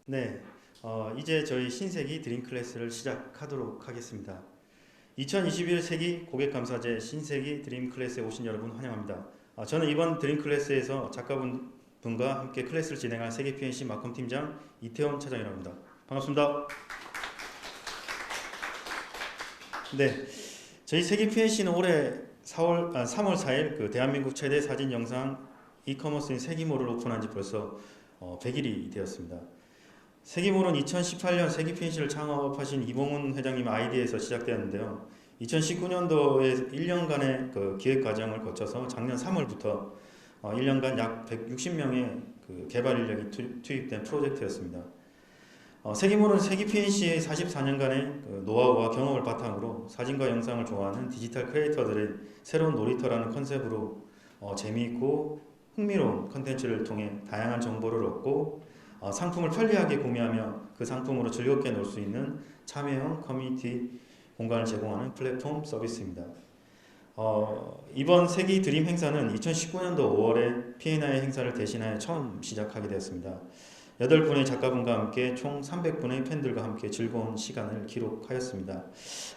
네, 이제 저희 신세기 드림 클래스를 시작하도록 하겠습니다. 2021 세기 고객 감사제 신세기 드림 클래스에 오신 여러분 환영합니다. 저는 이번 드림 클래스에서 작가분과 함께 클래스를 진행할 세계 PNC 마컴 팀장 이태원 차장이라고 합니다. 반갑습니다. 네, 저희 세계 PNC는 올해 3월 4일 그 대한민국 최대 사진 영상 이커머스인 세기몰을 오픈한 지 벌써 100일이 되었습니다. 세기몰은 2018년 세기 PNC를 창업하신 이봉훈 회장님 아이디에서 시작되었는데요. 2019년도에 1년간의 그 기획 과정을 거쳐서 작년 3월부터 1년간 약 160명의 그 개발 인력이 투입된 프로젝트였습니다. 세기몰은 세기 PNC의 44년간의 그 노하우와 경험을 바탕으로 사진과 영상을 좋아하는 디지털 크리에이터들의 새로운 놀이터라는 컨셉으로 재미있고 흥미로운 컨텐츠를 통해 다양한 정보를 얻고 상품을 편리하게 구매하며 그 상품으로 즐겁게 놀 수 있는 참여형 커뮤니티 공간을 제공하는 플랫폼 서비스입니다. 이번 세기 드림 행사는 2019년도 5월에 P&I 행사를 대신하여 처음 시작하게 되었습니다. 8분의 작가분과 함께 총 300분의 팬들과 함께 즐거운 시간을 기록하였습니다.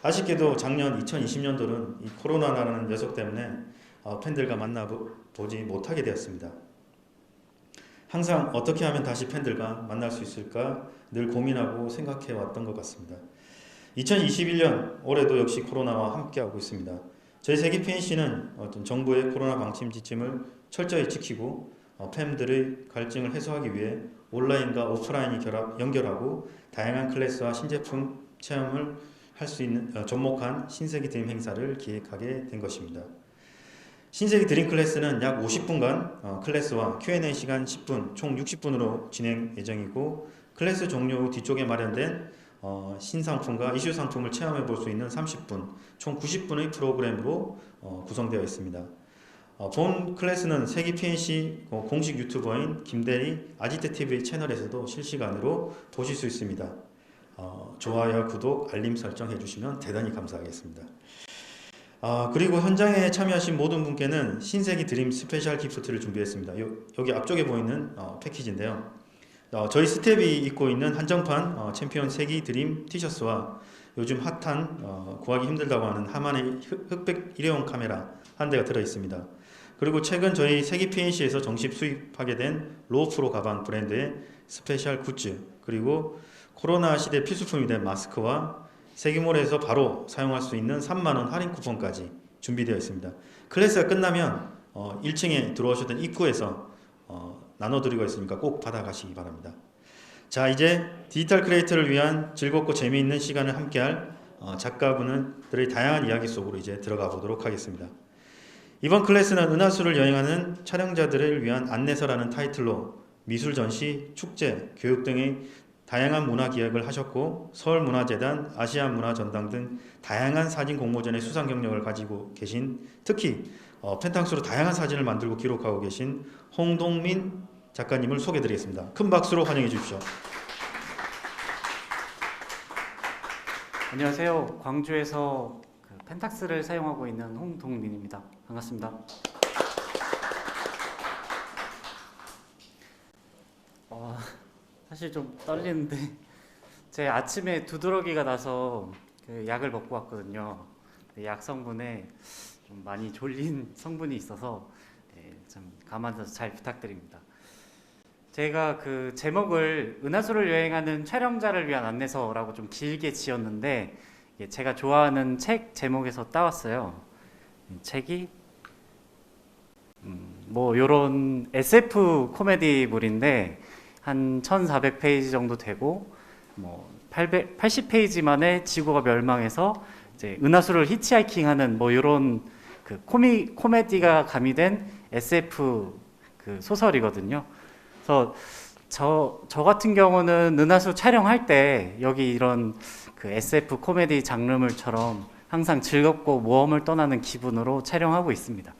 아쉽게도 작년 2020년도는 이 코로나라는 녀석 때문에 팬들과 만나보지 못하게 되었습니다. 항상 어떻게 하면 다시 팬들과 만날 수 있을까 늘 고민하고 생각해 왔던 것 같습니다. 2021년 올해도 역시 코로나와 함께하고 있습니다. 저희 세계 PNC는 어떤 정부의 코로나 방침 지침을 철저히 지키고 팬들의 갈증을 해소하기 위해 온라인과 오프라인이 연결하고 다양한 클래스와 신제품 체험을 할 수 있는 접목한 신세기 드림 행사를 기획하게 된 것입니다. 신세기 드림 클래스는 약 50분간 클래스와 Q&A 시간 10분, 총 60분으로 진행 예정이고 클래스 종료 후 뒤쪽에 마련된 신상품과 이슈 상품을 체험해 볼 수 있는 30분, 총 90분의 프로그램으로 구성되어 있습니다. 본 클래스는 세기 PNC 공식 유튜버인 김대리 아지트TV 채널에서도 실시간으로 보실 수 있습니다. 좋아요, 구독, 알림 설정 해주시면 대단히 감사하겠습니다. 그리고 현장에 참여하신 모든 분께는 신세기 드림 스페셜 기프트를 준비했습니다. 여기 앞쪽에 보이는 패키지인데요. 저희 스텝이 입고 있는 한정판 챔피언 세기 드림 티셔츠와 요즘 핫한 구하기 힘들다고 하는 하만의 흑백 일회용 카메라 한 대가 들어 있습니다. 그리고 최근 저희 세기 PNC에서 정식 수입하게 된 로프로 가방 브랜드의 스페셜 굿즈, 그리고 코로나 시대 필수품이 된 마스크와 세기몰에서 바로 사용할 수 있는 3만원 할인 쿠폰까지 준비되어 있습니다. 클래스가 끝나면 1층에 들어오셨던 입구에서 나눠드리고 있으니까 꼭 받아가시기 바랍니다. 자, 이제 디지털 크리에이터를 위한 즐겁고 재미있는 시간을 함께할 작가분들의 다양한 이야기 속으로 이제 들어가 보도록 하겠습니다. 이번 클래스는 은하수를 여행하는 촬영자들을 위한 안내서라는 타이틀로 미술 전시, 축제, 교육 등의 다양한 문화 기획을 하셨고 서울문화재단, 아시아문화전당 등 다양한 사진 공모전의 수상 경력을 가지고 계신, 특히 펜탕수로 다양한 사진을 만들고 기록하고 계신 홍동민 작가님을 소개해드리겠습니다. 큰 박수로 환영해 주십시오. 안녕하세요. 광주에서 펜탁스를 사용하고 있는 홍동민입니다. 반갑습니다. 사실 좀 떨리는데 제 아침에 두드러기가 나서 그 약을 먹고 왔거든요. 약 성분에 좀 많이 졸린 성분이 있어서 좀 감안해서 잘 부탁드립니다. 제가 그 제목을 은하수를 여행하는 촬영자를 위한 안내서라고 좀 길게 지었는데 제가 좋아하는 책 제목에서 따왔어요. 책이 뭐 요런 SF 코미디물인데 한 1400페이지 정도 되고 뭐 80페이지 만에 지구가 멸망해서 이제 은하수를 히치하이킹하는 뭐 이런 그 코미디가 가미된 SF 그 소설이거든요. 그래서 저 같은 경우는 은하수 촬영할 때 여기 이런 그 SF 코미디 장르물처럼 항상 즐겁고 모험을 떠나는 기분으로 촬영하고 있습니다.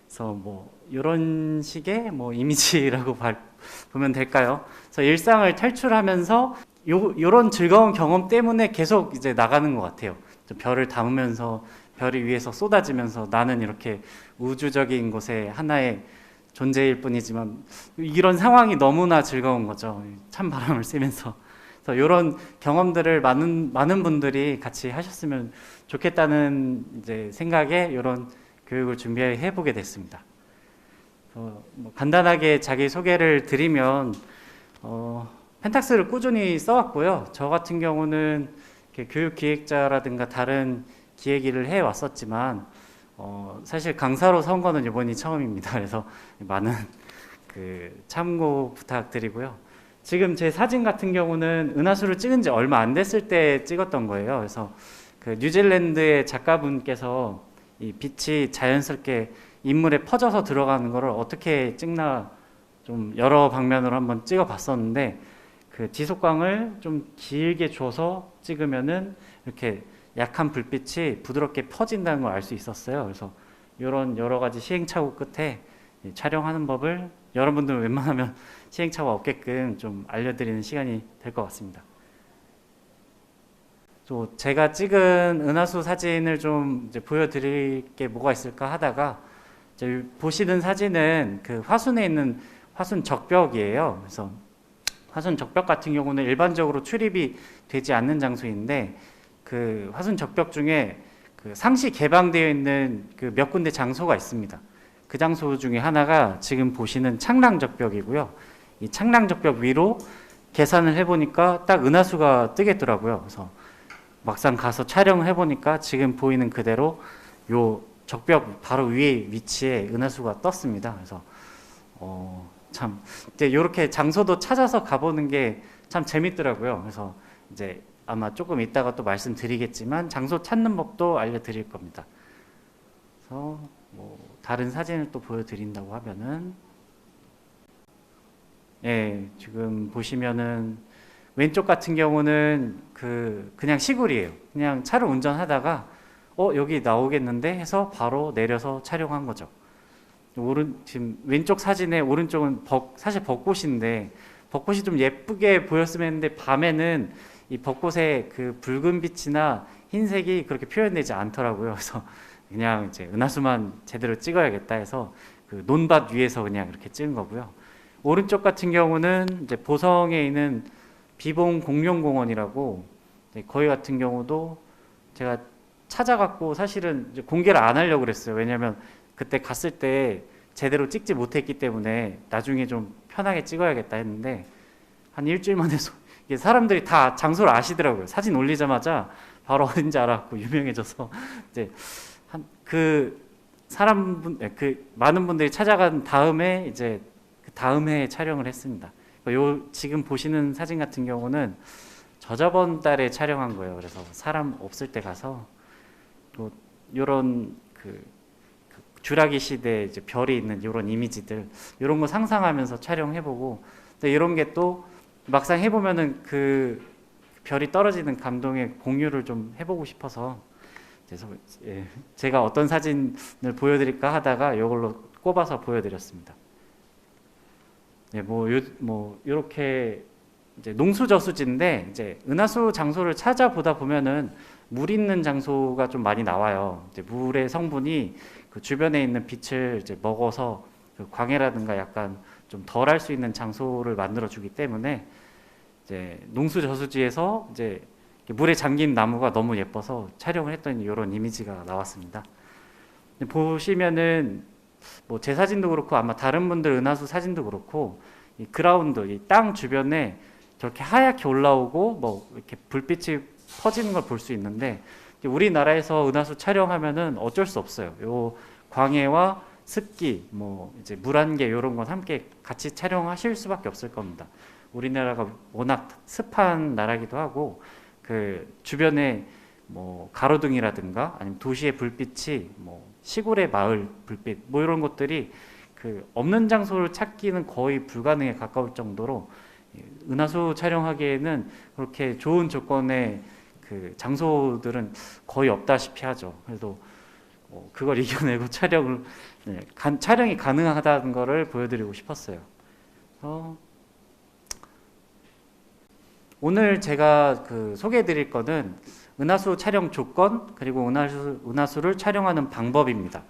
그래서 뭐 이런 식의 뭐 이미지라고 보면 될까요? 그래서 일상을 탈출하면서 요런 즐거운 경험 때문에 계속 이제 나가는 것 같아요. 별을 담으면서 별이 위에서 쏟아지면서 나는 이렇게 우주적인 곳에 하나의 존재일 뿐이지만 이런 상황이 너무나 즐거운 거죠. 찬 바람을 쐬면서. 그래서 이런 경험들을 많은 분들이 같이 하셨으면 좋겠다는 이제 생각에 이런 교육을 준비해 보게 됐습니다. 뭐 간단하게 자기 소개를 드리면 펜탁스를 꾸준히 써왔고요. 저 같은 경우는 이렇게 교육 기획자라든가 다른 기획 일을 해왔었지만 사실 강사로 선 거는 이번이 처음입니다. 그래서 많은 참고 부탁드리고요. 지금 제 사진 같은 경우는 은하수를 찍은 지 얼마 안 됐을 때 찍었던 거예요. 그래서 그 뉴질랜드의 작가분께서 이 빛이 자연스럽게 인물에 퍼져서 들어가는 거를 어떻게 찍나 좀 여러 방면으로 한번 찍어 봤었는데 그 지속광을 좀 길게 줘서 찍으면은 이렇게 약한 불빛이 부드럽게 퍼진다는 걸 알 수 있었어요. 그래서 이런 여러 가지 시행착오 끝에 촬영하는 법을 여러분들 웬만하면 시행착오가 없게끔 좀 알려드리는 시간이 될 것 같습니다. 또 제가 찍은 은하수 사진을 좀 이제 보여드릴 게 뭐가 있을까 하다가 이제 보시는 사진은 그 화순에 있는 화순 적벽이에요. 그래서 화순 적벽 같은 경우는 일반적으로 출입이 되지 않는 장소인데 그 화순 적벽 중에 그 상시 개방되어 있는 그 몇 군데 장소가 있습니다. 그 장소 중에 하나가 지금 보시는 창랑 적벽이고요. 이 창랑 적벽 위로 계산을 해보니까 딱 은하수가 뜨겠더라고요. 그래서 막상 가서 촬영을 해보니까 지금 보이는 그대로 요 적벽 바로 위에 위치에 은하수가 떴습니다. 그래서 참 이제 이렇게 장소도 찾아서 가보는 게 참 재밌더라고요. 그래서 이제 아마 조금 이따가 또 말씀드리겠지만 장소 찾는 법도 알려드릴 겁니다. 그래서 뭐 다른 사진을 또 보여드린다고 하면은 지금 보시면은 왼쪽 같은 경우는 그냥 시골이에요. 그냥 차를 운전하다가 여기 나오겠는데 해서 바로 내려서 촬영한 거죠. 지금 왼쪽 사진의 오른쪽은 사실 벚꽃인데 벚꽃이 좀 예쁘게 보였으면 했는데 밤에는 이 벚꽃의 그 붉은 빛이나 흰색이 그렇게 표현되지 않더라고요. 그래서 그냥 이제 은하수만 제대로 찍어야겠다 해서 그 논밭 위에서 그냥 이렇게 찍은 거고요. 오른쪽 같은 경우는 이제 보성에 있는 비봉 공룡공원이라고 거기 같은 경우도 제가 찾아갖고 사실은 이제 공개를 안 하려고 그랬어요. 왜냐하면 그때 갔을 때 제대로 찍지 못했기 때문에 나중에 좀 편하게 찍어야겠다 했는데 한 일주일 만에 이게 사람들이 다 장소를 아시더라고요. 사진 올리자마자 바로 어딘지 알았고 유명해져서 이제 많은 분들이 찾아간 다음에 이제 그 다음 해에 촬영을 했습니다. 지금 보시는 사진 같은 경우는 저저번 달에 촬영한 거예요. 그래서 사람 없을 때 가서 또 이런 주라기 시대 이제 별이 있는 이런 이미지들 이런 거 상상하면서 촬영해보고 근데 이런 게 또 막상 해보면은 그 별이 떨어지는 감동의 공유를 좀 해보고 싶어서 제가 어떤 사진을 보여드릴까 하다가 이걸로 꼽아서 보여드렸습니다. 이렇게 이제 농수저수지인데 이제 은하수 장소를 찾아보다 보면은 물 있는 장소가 좀 많이 나와요. 이제 물의 성분이 그 주변에 있는 빛을 이제 먹어서 그 광해라든가 약간 좀 덜 할 수 있는 장소를 만들어 주기 때문에 이제 농수저수지에서 이제 물에 잠긴 나무가 너무 예뻐서 촬영을 했더니 이런 이미지가 나왔습니다. 보시면은 뭐 제 사진도 그렇고 아마 다른 분들 은하수 사진도 그렇고 이 그라운드, 이 땅 주변에 저렇게 하얗게 올라오고 뭐 이렇게 불빛이 퍼지는 걸 볼 수 있는데 우리나라에서 은하수 촬영하면은 어쩔 수 없어요. 요 광해와 습기, 뭐 이제 물안개 이런 건 함께 같이 촬영하실 수밖에 없을 겁니다. 우리나라가 워낙 습한 나라기도 하고 그 주변에 뭐 가로등이라든가 아니면 도시의 불빛이 뭐 시골의 마을 불빛 뭐 이런 것들이 그 없는 장소를 찾기는 거의 불가능에 가까울 정도로 은하수 촬영하기에는 그렇게 좋은 조건의 그 장소들은 거의 없다시피 하죠. 그래도 그걸 이겨내고 촬영이 가능하다는 것을 보여드리고 싶었어요. 오늘 제가 소개해드릴 거는 은하수 촬영 조건 그리고 은하수를 촬영하는 방법입니다.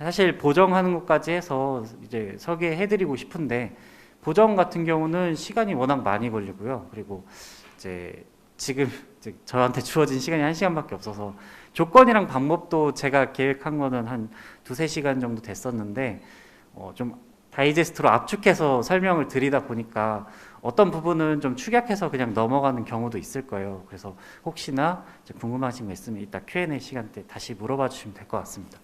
사실 보정하는 것까지 해서 이제 설계해드리고 싶은데 보정 같은 경우는 시간이 워낙 많이 걸리고요. 그리고 이제 지금 이제 저한테 주어진 시간이 1시간밖에 없어서 조건이랑 방법도 제가 계획한 거는 한 2-3시간 정도 됐었는데 좀 다이제스트로 압축해서 설명을 드리다 보니까 어떤 부분은 좀 축약해서 그냥 넘어가는 경우도 있을 거예요. 그래서 혹시나 이제 궁금하신 거 있으면 이따 Q&A 시간 때 다시 물어봐 주시면 될 것 같습니다.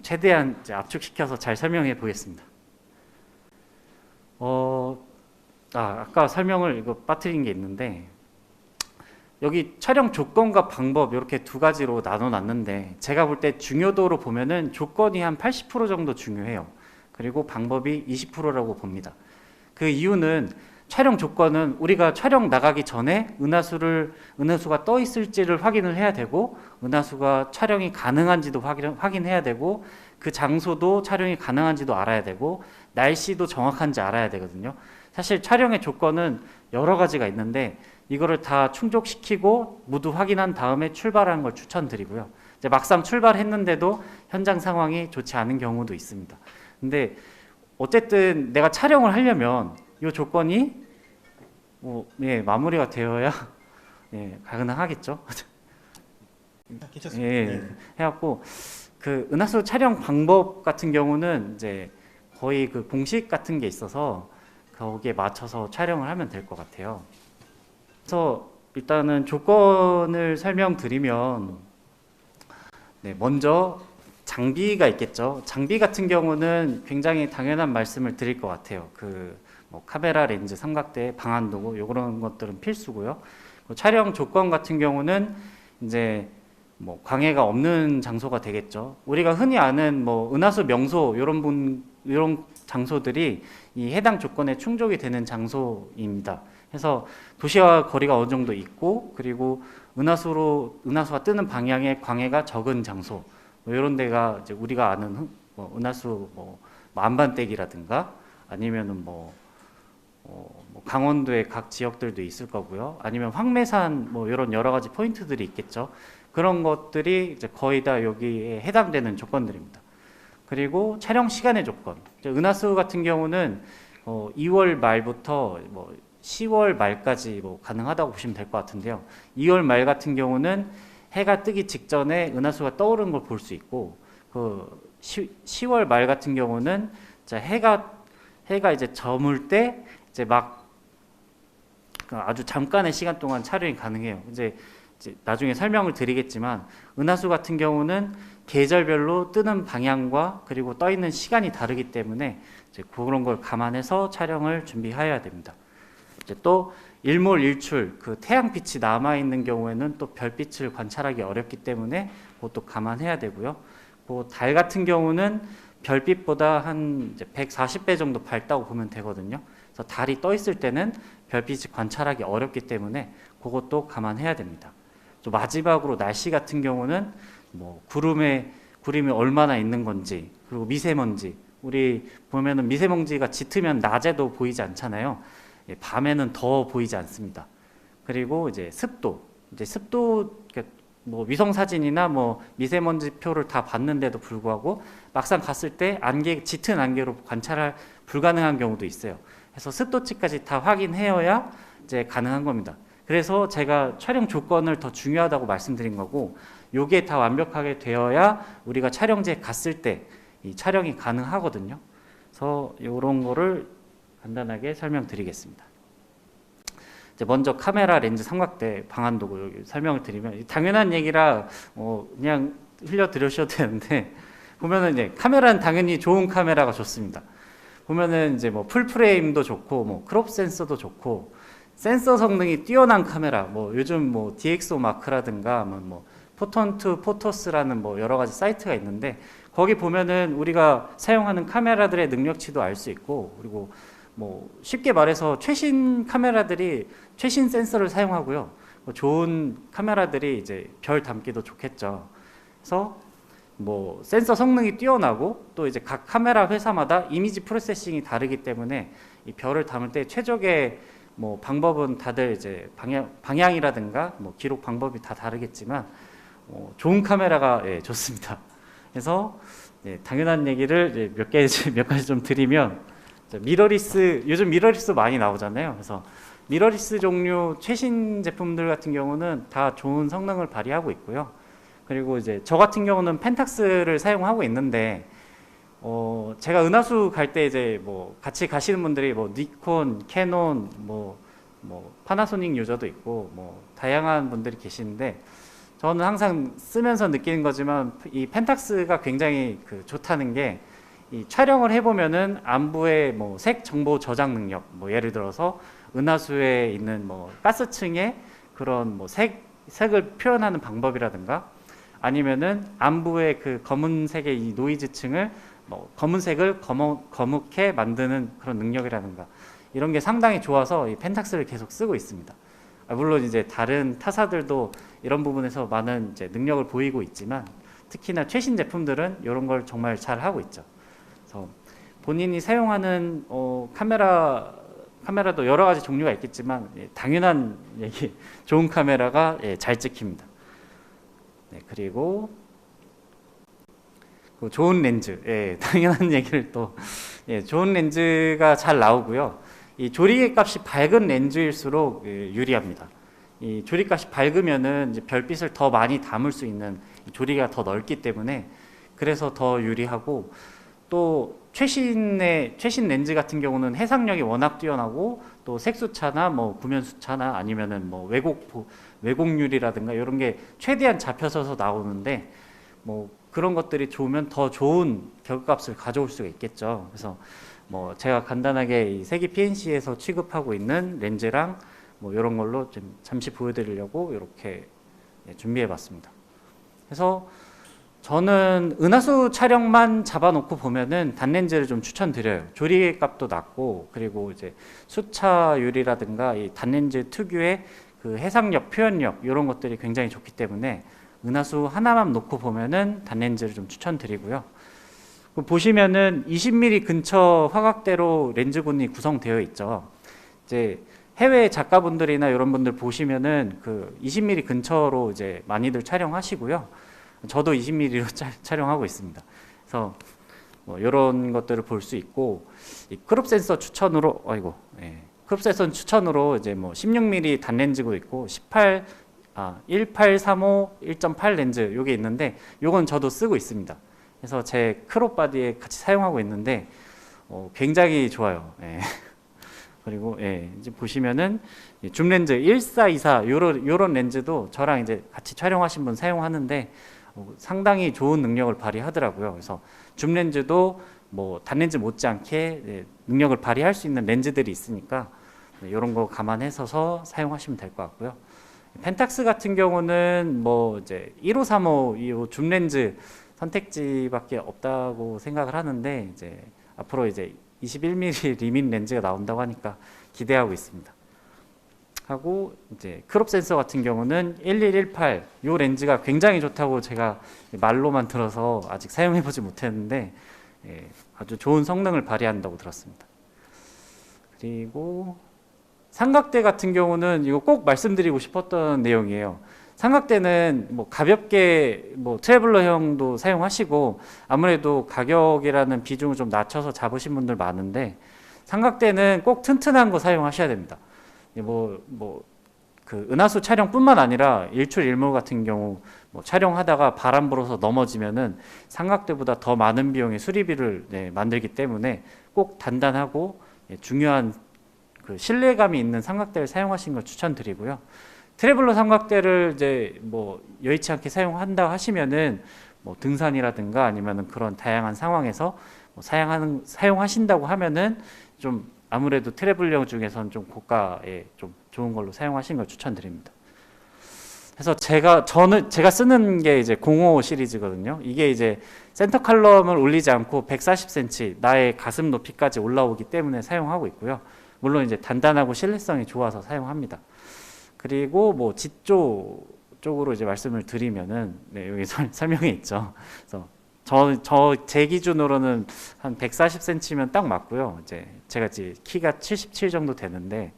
최대한 이제 압축시켜서 잘 설명해 보겠습니다. 아까 설명을 이거 빠뜨린 게 있는데 여기 촬영 조건과 방법 이렇게 두 가지로 나눠 놨는데 제가 볼 때 중요도로 보면은 조건이 한 80% 정도 중요해요. 그리고 방법이 20%라고 봅니다. 그 이유는 촬영 조건은 우리가 촬영 나가기 전에 은하수가 떠 있을지를 확인을 해야 되고 은하수가 촬영이 가능한지도 확인해야 되고 그 장소도 촬영이 가능한지도 알아야 되고 날씨도 정확한지 알아야 되거든요. 사실 촬영의 조건은 여러 가지가 있는데 이거를 다 충족시키고 모두 확인한 다음에 출발하는 걸 추천드리고요. 이제 막상 출발했는데도 현장 상황이 좋지 않은 경우도 있습니다. 근데 어쨌든 내가 촬영을 하려면 이 조건이 마무리가 되어야 가능하겠죠. 괜찮습니다. 예, 해갖고 그 은하수 촬영 방법 같은 경우는 이제 거의 그 공식 같은 게 있어서 거기에 맞춰서 촬영을 하면 될 것 같아요. 그래서 일단은 조건을 설명드리면 먼저 장비가 있겠죠. 장비 같은 경우는 굉장히 당연한 말씀을 드릴 것 같아요. 뭐 카메라, 렌즈, 삼각대, 방한도구 이런 것들은 필수고요. 촬영 조건 같은 경우는 이제 뭐 광해가 없는 장소가 되겠죠. 우리가 흔히 아는 뭐 은하수 명소 이런 장소들이 이 해당 조건에 충족이 되는 장소입니다. 그래서 도시와 거리가 어느 정도 있고 그리고 은하수가 뜨는 방향에 광해가 적은 장소 뭐 이런 데가 이제 우리가 아는 은하수 안반대기라든가 아니면은 강원도의 각 지역들도 있을 거고요. 아니면 황매산 이런 여러 가지 포인트들이 있겠죠. 그런 것들이 이제 거의 다 여기에 해당되는 조건들입니다. 그리고 촬영 시간의 조건. 은하수 같은 경우는 2월 말부터 10월 말까지 가능하다고 보시면 될 것 같은데요. 2월 말 같은 경우는 해가 뜨기 직전에 은하수가 떠오르는 걸 볼 수 있고, 10월 말 같은 경우는 해가 이제 저물 때 이제 아주 잠깐의 시간 동안 촬영이 가능해요. 이제 나중에 설명을 드리겠지만 은하수 같은 경우는 계절별로 뜨는 방향과 그리고 떠 있는 시간이 다르기 때문에 이제 그런 걸 감안해서 촬영을 준비해야 됩니다. 이제 또 일몰일출 그 태양빛이 남아 있는 경우에는 또 별빛을 관찰하기 어렵기 때문에 그것도 감안해야 되고요. 달 같은 경우는 별빛보다 한 140배 정도 밝다고 보면 되거든요. 그래서 달이 떠 있을 때는 별빛이 관찰하기 어렵기 때문에 그것도 감안해야 됩니다. 또 마지막으로 날씨 같은 경우는 구름이 얼마나 있는 건지 그리고 미세먼지 우리 보면은 미세먼지가 짙으면 낮에도 보이지 않잖아요. 밤에는 더 보이지 않습니다. 그리고 이제 습도 위성 사진이나 미세먼지 표를 다 봤는데도 불구하고 막상 갔을 때 짙은 안개로 관찰할 불가능한 경우도 있어요. 그래서 습도치까지 다 확인해야 이제 가능한 겁니다. 그래서 제가 촬영 조건을 더 중요하다고 말씀드린 거고, 요게 다 완벽하게 되어야 우리가 촬영지에 갔을 때 이 촬영이 가능하거든요. 그래서 이런 거를 간단하게 설명드리겠습니다. 이제 먼저 카메라, 렌즈, 삼각대, 방한도구 설명을 드리면 당연한 얘기라 그냥 흘려 들으셔도 되는데 보면은 이제 카메라는 당연히 좋은 카메라가 좋습니다. 보면은 이제 풀프레임도 좋고 크롭 센서도 좋고 센서 성능이 뛰어난 카메라 요즘 DxO 마크라든가 포톤2 포토스라는 여러 가지 사이트가 있는데 거기 보면은 우리가 사용하는 카메라들의 능력치도 알 수 있고 그리고 쉽게 말해서 최신 카메라들이 최신 센서를 사용하고요. 좋은 카메라들이 이제 별 담기도 좋겠죠. 그래서 센서 성능이 뛰어나고 또 이제 각 카메라 회사마다 이미지 프로세싱이 다르기 때문에 이 별을 담을 때 최적의 방법은 다들 이제 방향이라든가 기록 방법이 다 다르겠지만 좋은 카메라가 좋습니다. 그래서 당연한 얘기를 이제 몇 가지 좀 드리면, 미러리스, 요즘 미러리스 많이 나오잖아요. 그래서 미러리스 종류 최신 제품들 같은 경우는 다 좋은 성능을 발휘하고 있고요. 그리고 이제 저 같은 경우는 펜탁스를 사용하고 있는데, 제가 은하수 갈 때 이제 뭐 같이 가시는 분들이 뭐 니콘, 캐논, 뭐 파나소닉 유저도 있고 뭐 다양한 분들이 계시는데, 저는 항상 쓰면서 느끼는 거지만 이 펜탁스가 굉장히 좋다는 게, 이 촬영을 해보면은 안부의 뭐 색 정보 저장 능력, 뭐 예를 들어서 은하수에 있는 뭐 가스층의 그런 뭐 색을 표현하는 방법이라든가, 아니면은 안부의 그 검은색의 이 노이즈층을 뭐 검은색을 거묵게 만드는 그런 능력이라든가, 이런 게 상당히 좋아서 이 펜탁스를 계속 쓰고 있습니다. 물론 이제 다른 타사들도 이런 부분에서 많은 이제 능력을 보이고 있지만, 특히나 최신 제품들은 이런 걸 정말 잘 하고 있죠. 그래서 본인이 사용하는 카메라도 여러 가지 종류가 있겠지만, 당연한 얘기, 좋은 카메라가 잘 찍힙니다. 그리고 좋은 렌즈, 당연한 얘기를 또, 좋은 렌즈가 잘 나오고요. 이 조리개 값이 밝은 렌즈일수록 유리합니다. 이 조리값이 밝으면은 이제 별빛을 더 많이 담을 수 있는, 조리가 더 넓기 때문에 그래서 더 유리하고, 또 최신 렌즈 같은 경우는 해상력이 워낙 뛰어나고, 또 색수차나 뭐 구면수차나 아니면은 뭐 왜곡률이라든가 이런 게 최대한 잡혀서서 나오는데, 뭐 그런 것들이 좋으면 더 좋은 결과값을 가져올 수가 있겠죠. 그래서 뭐 제가 간단하게 이 세기 PNC에서 취급하고 있는 렌즈랑 뭐 이런 걸로 좀 잠시 보여드리려고 이렇게 준비해봤습니다. 그래서 저는 은하수 촬영만 잡아놓고 보면은 단렌즈를 좀 추천드려요. 조리개 값도 낮고, 그리고 이제 수차율이라든가 이 단렌즈 특유의 그 해상력, 표현력 이런 것들이 굉장히 좋기 때문에 은하수 하나만 놓고 보면은 단렌즈를 좀 추천드리고요. 보시면은 20mm 근처 화각대로 렌즈군이 구성되어 있죠. 이제 해외 작가분들이나 이런 분들 보시면은 그 20mm 근처로 이제 많이들 촬영하시고요. 저도 20mm로 촬영하고 있습니다. 그래서 뭐 이런 것들을 볼 수 있고, 이 크롭 센서 추천으로, 크롭 센서 추천으로 이제 뭐 16mm 단렌즈도 있고, 1835 1.8 렌즈 요게 있는데, 요건 저도 쓰고 있습니다. 그래서 제 크롭 바디에 같이 사용하고 있는데 굉장히 좋아요. 그리고 이제 보시면은 줌 렌즈 1424 요런 렌즈도 저랑 이제 같이 촬영하신 분 사용하는데 상당히 좋은 능력을 발휘하더라고요. 그래서 줌 렌즈도 뭐 단렌즈 못지않게 능력을 발휘할 수 있는 렌즈들이 있으니까 이런 거 감안해서 사용하시면 될 것 같고요. 펜탁스 같은 경우는 뭐 이제 1535 이 줌 렌즈 선택지밖에 없다고 생각을 하는데, 이제 앞으로 이제 21mm 리밋 렌즈가 나온다고 하니까 기대하고 있습니다. 하고 이제 크롭 센서 같은 경우는 1118 요 렌즈가 굉장히 좋다고 제가 말로만 들어서 아직 사용해 보지 못했는데, 아주 좋은 성능을 발휘한다고 들었습니다. 그리고 삼각대 같은 경우는 이거 꼭 말씀드리고 싶었던 내용이에요. 삼각대는 뭐 가볍게 뭐 트래블러형도 사용하시고, 아무래도 가격이라는 비중을 좀 낮춰서 잡으신 분들 많은데, 삼각대는 꼭 튼튼한 거 사용하셔야 됩니다. 그 은하수 촬영뿐만 아니라 일출일몰 같은 경우 뭐 촬영하다가 바람 불어서 넘어지면은 삼각대보다 더 많은 비용의 수리비를 만들기 때문에 꼭 단단하고 중요한 그 신뢰감이 있는 삼각대를 사용하시는 걸 추천드리고요. 트래블러 삼각대를 이제 뭐 여의치 않게 사용한다 하시면은 뭐 등산이라든가 아니면은 그런 다양한 상황에서 뭐 사용하신다고 하면은 좀 아무래도 트래블러 중에서는 좀 고가의 좀 좋은 걸로 사용하시는 걸 추천드립니다. 그래서 제가 쓰는 게 이제 05 시리즈거든요. 이게 이제 센터 칼럼을 올리지 않고 140cm 나의 가슴 높이까지 올라오기 때문에 사용하고 있고요. 물론 이제 단단하고 신뢰성이 좋아서 사용합니다. 그리고 뭐 지조 쪽으로 이제 말씀을 드리면은 여기 설명이 있죠. 그래서 제 기준으로는 한 140cm면 딱 맞고요. 이제 제가 키가 77 정도 되는데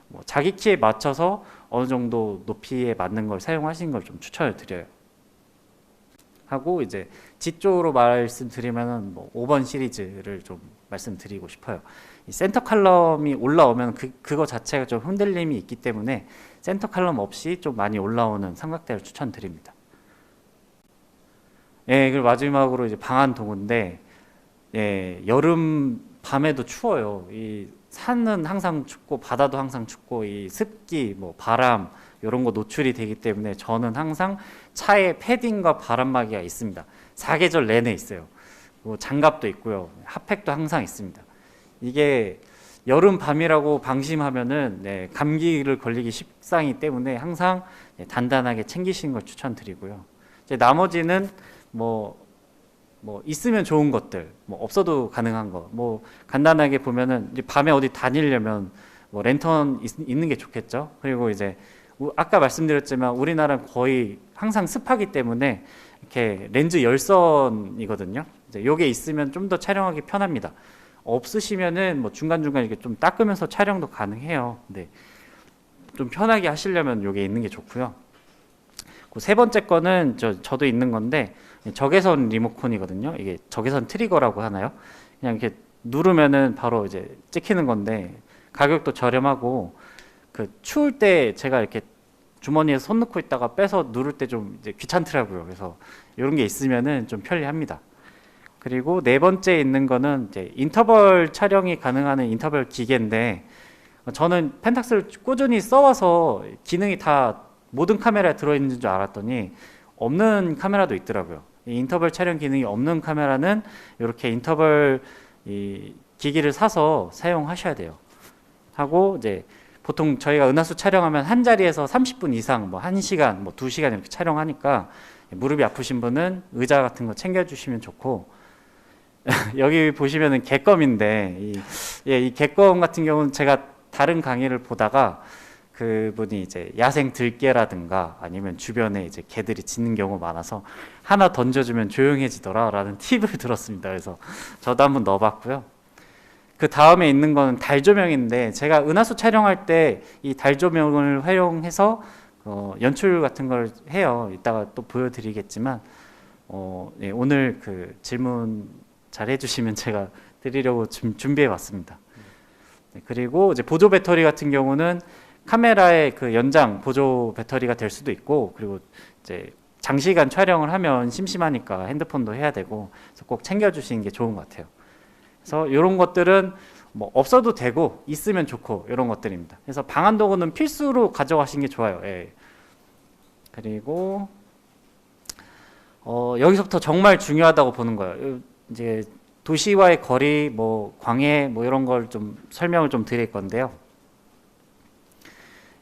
뭐 자기 키에 맞춰서 어느 정도 높이에 맞는 걸 사용하시는 걸 좀 추천을 드려요. 하고 이제 G 쪽으로 말씀드리면은 뭐 5번 시리즈를 좀 말씀드리고 싶어요. 이 센터 칼럼이 올라오면 그거 자체가 좀 흔들림이 있기 때문에 센터 칼럼 없이 좀 많이 올라오는 삼각대를 추천드립니다. 예, 그리고 마지막으로 이제 방한 도구인데, 예, 여름 밤에도 추워요. 이 산은 항상 춥고 바다도 항상 춥고 이 습기, 뭐 바람 이런 거 노출이 되기 때문에 저는 항상 차에 패딩과 바람막이가 있습니다. 사계절 내내 있어요. 뭐 장갑도 있고요. 핫팩도 항상 있습니다. 이게 여름 밤이라고 방심하면은 네, 감기를 걸리기 십상이기 때문에 항상 네, 단단하게 챙기시는 걸 추천드리고요. 이제 나머지는 뭐 있으면 좋은 것들, 뭐 없어도 가능한 거, 뭐 간단하게 보면은 이제 밤에 어디 다니려면 뭐 랜턴 있는 게 좋겠죠. 그리고 이제 아까 말씀드렸지만 우리나라는 거의 항상 습하기 때문에 이렇게 렌즈 열선이거든요. 이제 요게 있으면 좀 더 촬영하기 편합니다. 없으시면은 뭐 중간중간 이렇게 좀 닦으면서 촬영도 가능해요. 근데 좀 편하게 하시려면 요게 있는 게 좋고요. 그 세 번째 거는 저도 있는 건데 적외선 리모컨이거든요. 이게 적외선 트리거라고 하나요? 그냥 이렇게 누르면은 바로 이제 찍히는 건데 가격도 저렴하고 그 추울 때 제가 이렇게 주머니에 손 넣고 있다가 빼서 누를 때 좀 이제 귀찮더라고요. 그래서 이런 게 있으면은 좀 편리합니다. 그리고 네 번째 있는 거는 이제 인터벌 촬영이 가능한 인터벌 기계인데 저는 펜탁스를 꾸준히 써와서 기능이 다 모든 카메라에 들어있는 줄 알았더니 없는 카메라도 있더라고요. 이 인터벌 촬영 기능이 없는 카메라는 이렇게 인터벌 이 기기를 사서 사용하셔야 돼요. 하고 이제 보통 저희가 은하수 촬영하면 한 자리에서 30분 이상, 뭐 1시간, 뭐 2시간 이렇게 촬영하니까 무릎이 아프신 분은 의자 같은 거 챙겨주시면 좋고 여기 보시면은 객검인데 이 객검 같은 경우는 제가 다른 강의를 보다가 그분이 이제 야생 들개라든가 아니면 주변에 이제 개들이 짖는 경우가 많아서 하나 던져주면 조용해지더라라는 팁을 들었습니다. 그래서 저도 한번 넣어봤고요. 그 다음에 있는 거는 달 조명인데 제가 은하수 촬영할 때 이 달 조명을 활용해서 연출 같은 걸 해요. 이따가 또 보여드리겠지만 예, 오늘 그 질문 잘 해주시면 제가 드리려고 준비해 왔습니다. 네, 그리고 이제 보조 배터리 같은 경우는 카메라의 그 연장 보조 배터리가 될 수도 있고 그리고 이제 장시간 촬영을 하면 심심하니까 핸드폰도 해야 되고 그래서 꼭 챙겨주시는 게 좋은 것 같아요. 그래서 이런 것들은 뭐 없어도 되고 있으면 좋고 이런 것들입니다. 그래서 방한 도구는 필수로 가져가시는 게 좋아요. 예. 그리고 여기서부터 정말 중요하다고 보는 거예요. 이제 도시와의 거리, 뭐 광해, 뭐 이런 걸 좀 설명을 좀 드릴 건데요.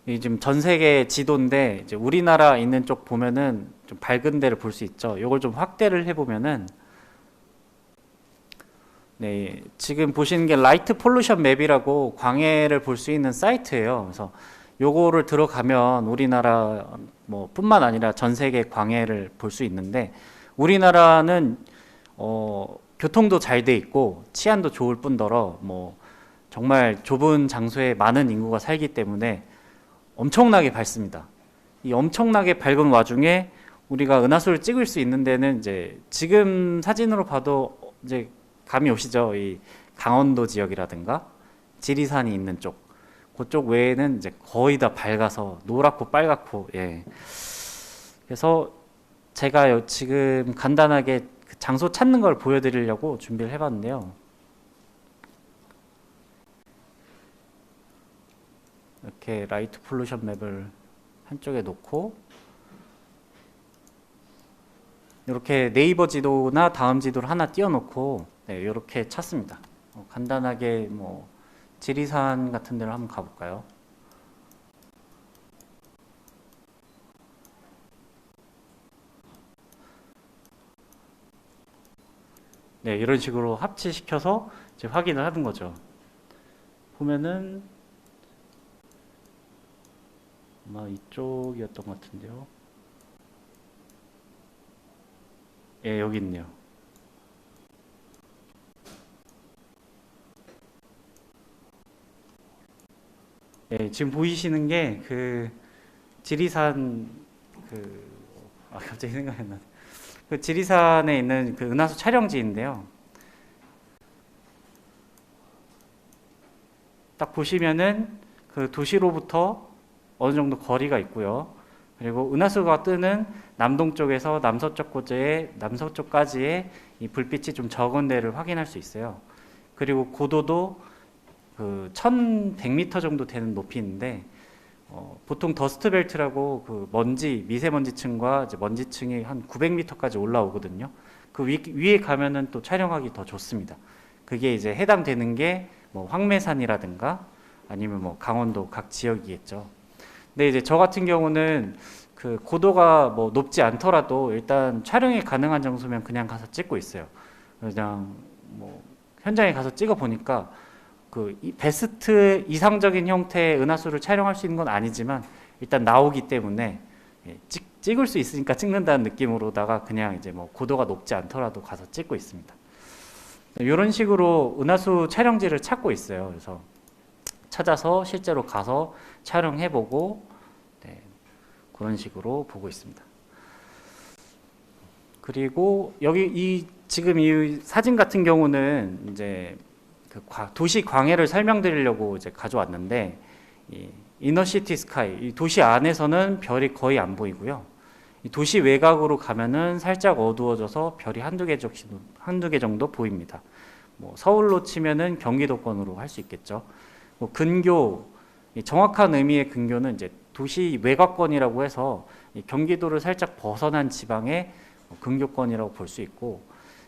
이 지금 전 세계 지도인데 이제 우리나라 있는 쪽 보면은 좀 밝은 데를 볼 수 있죠. 이걸 좀 확대를 해보면은 네, 지금 보시는 게 라이트 폴루션 맵이라고 광해를 볼 수 있는 사이트예요. 그래서 요거를 들어가면 우리나라 뭐 뿐만 아니라 전 세계 광해를 볼 수 있는데 우리나라는 교통도 잘 돼 있고 치안도 좋을 뿐더러 뭐 정말 좁은 장소에 많은 인구가 살기 때문에 엄청나게 밝습니다. 이 엄청나게 밝은 와중에 우리가 은하수를 찍을 수 있는 데는 이제 지금 사진으로 봐도 이제 감이 오시죠? 이 강원도 지역이라든가 지리산이 있는 쪽, 그쪽 외에는 이제 거의 다 밝아서 노랗고 빨갛고, 예. 그래서 제가 지금 간단하게 그 장소 찾는 걸 보여드리려고 준비를 해봤는데요. 이렇게 라이트 폴루션 맵을 한쪽에 놓고 이렇게 네이버 지도나 다음 지도를 하나 띄워놓고 네, 이렇게 찾습니다. 간단하게 뭐 지리산 같은 데를 한번 가볼까요? 네, 이런 식으로 합치시켜서 이제 확인을 하는 거죠. 보면은 아마 이쪽이었던 것 같은데요. 예, 여기 있네요. 예, 지금 보이시는 게 그 지리산 갑자기 생각이 안 나네. 그 지리산에 있는 그 은하수 촬영지인데요. 딱 보시면은 그 도시로부터 어느 정도 거리가 있고요. 그리고 은하수가 뜨는 남동쪽에서 남서쪽까지의 이 불빛이 좀 적은 데를 확인할 수 있어요. 그리고 고도도 그 1100m 정도 되는 높이인데 보통 더스트 벨트라고 그 미세먼지층과 이제 먼지층이 한 900m까지 올라오거든요. 그 위에 가면은 또 촬영하기 더 좋습니다. 그게 이제 해당되는 게 뭐 황매산이라든가 아니면 뭐 강원도 각 지역이겠죠. 근데 이제 저 같은 경우는 그 고도가 뭐 높지 않더라도 일단 촬영이 가능한 장소면 그냥 가서 찍고 있어요. 그냥 뭐 현장에 가서 찍어 보니까 그 베스트 이상적인 형태의 은하수를 촬영할 수 있는 건 아니지만 일단 나오기 때문에 찍을 수 있으니까 찍는다는 느낌으로다가 그냥 이제 뭐 고도가 높지 않더라도 가서 찍고 있습니다. 이런 식으로 은하수 촬영지를 찾고 있어요. 그래서 찾아서 실제로 가서 촬영해보고 그런 식으로 보고 있습니다. 그리고 여기 지금 이 사진 같은 경우는 이제 그 도시 광해를 설명드리려고 이제 가져왔는데 이 이너시티 스카이, 이 도시 안에서는 별이 거의 안 보이고요. 이 도시 외곽으로 가면은 살짝 어두워져서 별이 한두 개 정도 보입니다. 뭐 서울로 치면은 경기도권으로 할 수 있겠죠. 뭐 근교, 정확한 의미의 근교는 이제 도시 외곽권이라고 해서 이 경기도를 살짝 벗어난 지방의 근교권이라고 볼 수 있고,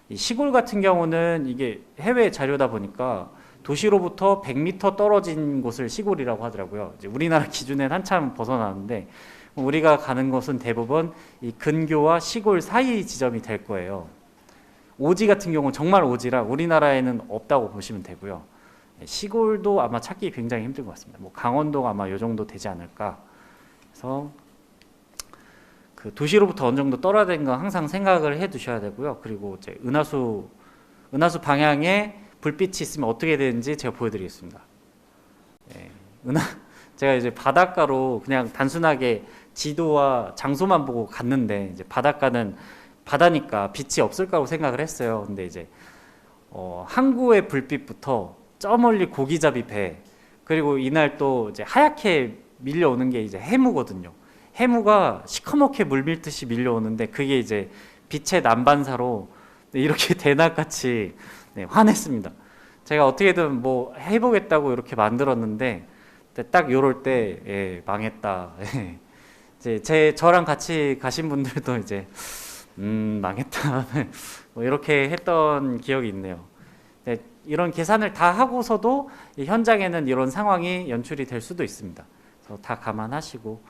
이 시골 같은 경우는 이게 해외 자료다 보니까 도시로부터 100m 떨어진 곳을 시골이라고 하더라고요. 이제 우리나라 기준엔 한참 벗어나는데 우리가 가는 곳은 대부분 이 근교와 시골 사이 지점이 될 거예요. 오지 같은 경우는 정말 오지라 우리나라에는 없다고 보시면 되고요. 시골도 아마 찾기 굉장히 힘든 것 같습니다. 뭐 강원도가 아마 이 정도 되지 않을까. 그래서 그 도시로부터 어느 정도 떨어진 건 항상 생각을 해 두셔야 되고요. 그리고 이제 은하수 방향에 불빛이 있으면 어떻게 되는지 제가 보여드리겠습니다. 제가 이제 바닷가로 그냥 단순하게 지도와 장소만 보고 갔는데 이제 바닷가는 바다니까 빛이 없을 거라고 생각을 했어요. 근데 이제 항구의 불빛부터 저 멀리 고기잡이 배, 그리고 이날 또 이제 하얗게 밀려오는 게 이제 해무거든요. 해무가 시커멓게 물밀듯이 밀려오는데 그게 이제 빛의 난반사로 이렇게 대낮같이 화냈습니다. 제가 어떻게든 뭐 해보겠다고 이렇게 만들었는데 딱 요럴 때 망했다. 이제 저랑 같이 가신 분들도 이제 망했다. 뭐 이렇게 했던 기억이 있네요. 이런 계산을 다 하고서도 현장에는 이런 상황이 연출이 될 수도 있습니다. 그래서 다 감안하시고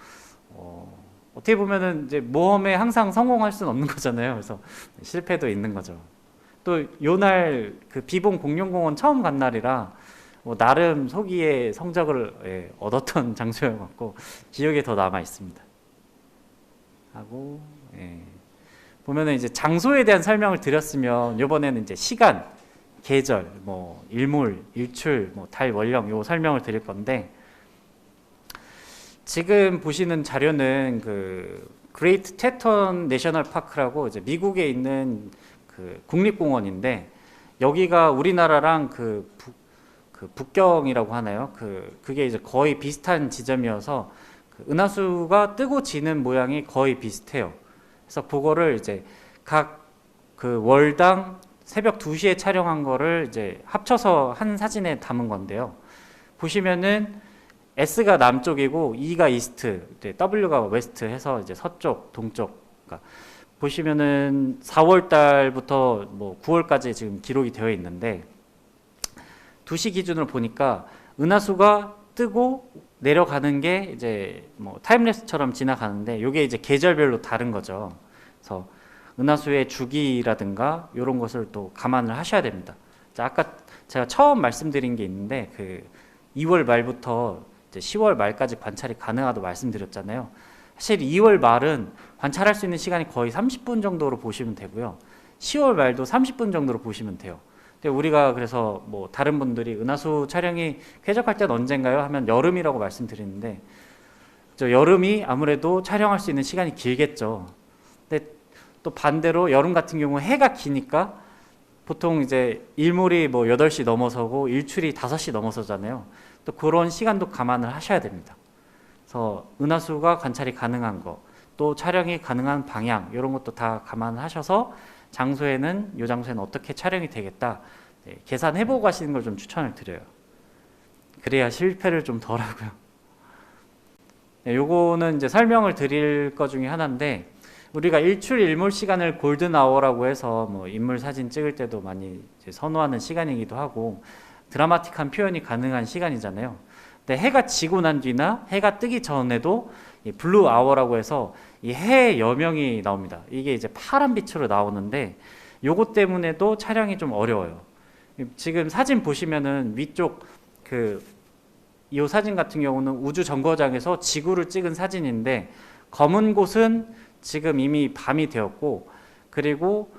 어떻게 보면은 이제 모험에 항상 성공할 수는 없는 거잖아요. 그래서 실패도 있는 거죠. 또 요날 그 비봉 공룡공원 처음 간 날이라 나름 소기의 성적을 얻었던 장소여갖고 기억에 더 남아 있습니다. 하고 보면은 이제 장소에 대한 설명을 드렸으면 이번에는 이제 시간, 계절, 뭐 일몰, 일출, 뭐 달, 월령 요 설명을 드릴 건데, 지금 보시는 자료는 그 그레이트 테턴 내셔널 파크라고 이제 미국에 있는 그 국립공원인데, 여기가 우리나라랑 그 북경이라고 하나요? 그게 이제 거의 비슷한 지점이어서 그 은하수가 뜨고 지는 모양이 거의 비슷해요. 그래서 그거를 이제 각 그 월당 새벽 2시에 촬영한 거를 이제 합쳐서 한 사진에 담은 건데요. 보시면은 S가 남쪽이고 E가 이스트, W가 웨스트 해서 이제 서쪽, 동쪽. 그러니까 보시면은 4월 달부터 뭐 9월까지 지금 기록이 되어 있는데 2시 기준으로 보니까 은하수가 뜨고 내려가는 게 이제 뭐 타임랩스처럼 지나가는데 이게 이제 계절별로 다른 거죠. 그래서 은하수의 주기라든가 이런 것을 또 감안을 하셔야 됩니다. 자, 아까 제가 처음 말씀드린 게 있는데 그 2월 말부터 이제 10월 말까지 관찰이 가능하다고 말씀드렸잖아요. 사실 2월 말은 관찰할 수 있는 시간이 거의 30분 정도로 보시면 되고요. 10월 말도 30분 정도로 보시면 돼요. 근데 우리가 그래서 뭐 다른 분들이 은하수 촬영이 쾌적할 때는 언젠가요? 하면 여름이라고 말씀드리는데 여름이 아무래도 촬영할 수 있는 시간이 길겠죠. 근데 또 반대로 여름 같은 경우 해가 기니까 보통 이제 일몰이 뭐 8시 넘어서고 일출이 5시 넘어서잖아요. 또 그런 시간도 감안을 하셔야 됩니다. 그래서 은하수가 관찰이 가능한 거, 또 촬영이 가능한 방향 이런 것도 다 감안하셔서 장소에는 이 장소에는 어떻게 촬영이 되겠다 계산해보고 가시는 걸 좀 추천을 드려요. 그래야 실패를 좀 덜 하고요. 요거는 이제 설명을 드릴 것 중에 하나인데, 우리가 일출 일몰 시간을 골든 아워라고 해서 뭐 인물 사진 찍을 때도 많이 이제 선호하는 시간이기도 하고 드라마틱한 표현이 가능한 시간이잖아요. 근데 해가 지고 난 뒤나 해가 뜨기 전에도 이 블루 아워라고 해서 이 해의 여명이 나옵니다. 이게 이제 파란 빛으로 나오는데 요것 때문에도 촬영이 좀 어려워요. 지금 사진 보시면은 위쪽 이 사진 같은 경우는 우주 정거장에서 지구를 찍은 사진인데, 검은 곳은 지금 이미 밤이 되었고, 그리고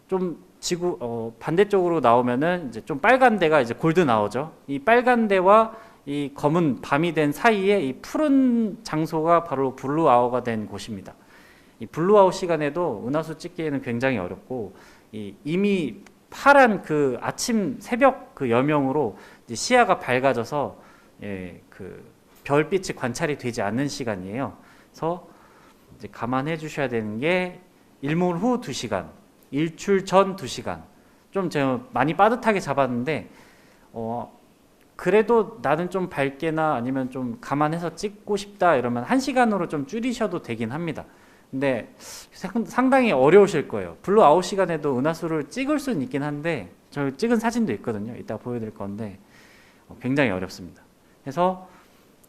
좀 지구 반대쪽으로 나오면은 이제 좀 빨간 데가 이제 골든 아워죠. 이 빨간 데와 이 검은 밤이 된 사이에 이 푸른 장소가 바로 블루 아워가 된 곳입니다. 이 블루 아워 시간에도 은하수 찍기에는 굉장히 어렵고, 이미 파란 그 아침 새벽 그 여명으로 이제 시야가 밝아져서 별빛이 관찰이 되지 않는 시간이에요. 그래서 이제 감안해 주셔야 되는 게 일몰 후 2시간, 일출 전 2시간. 좀 제가 많이 빠듯하게 잡았는데 그래도 나는 좀 밝게나 아니면 좀 감안해서 찍고 싶다 이러면 1시간으로 좀 줄이셔도 되긴 합니다. 근데 상당히 어려우실 거예요. 블루 아웃 시간에도 은하수를 찍을 수는 있긴 한데, 저 찍은 사진도 있거든요. 이따 보여드릴 건데 굉장히 어렵습니다. 그래서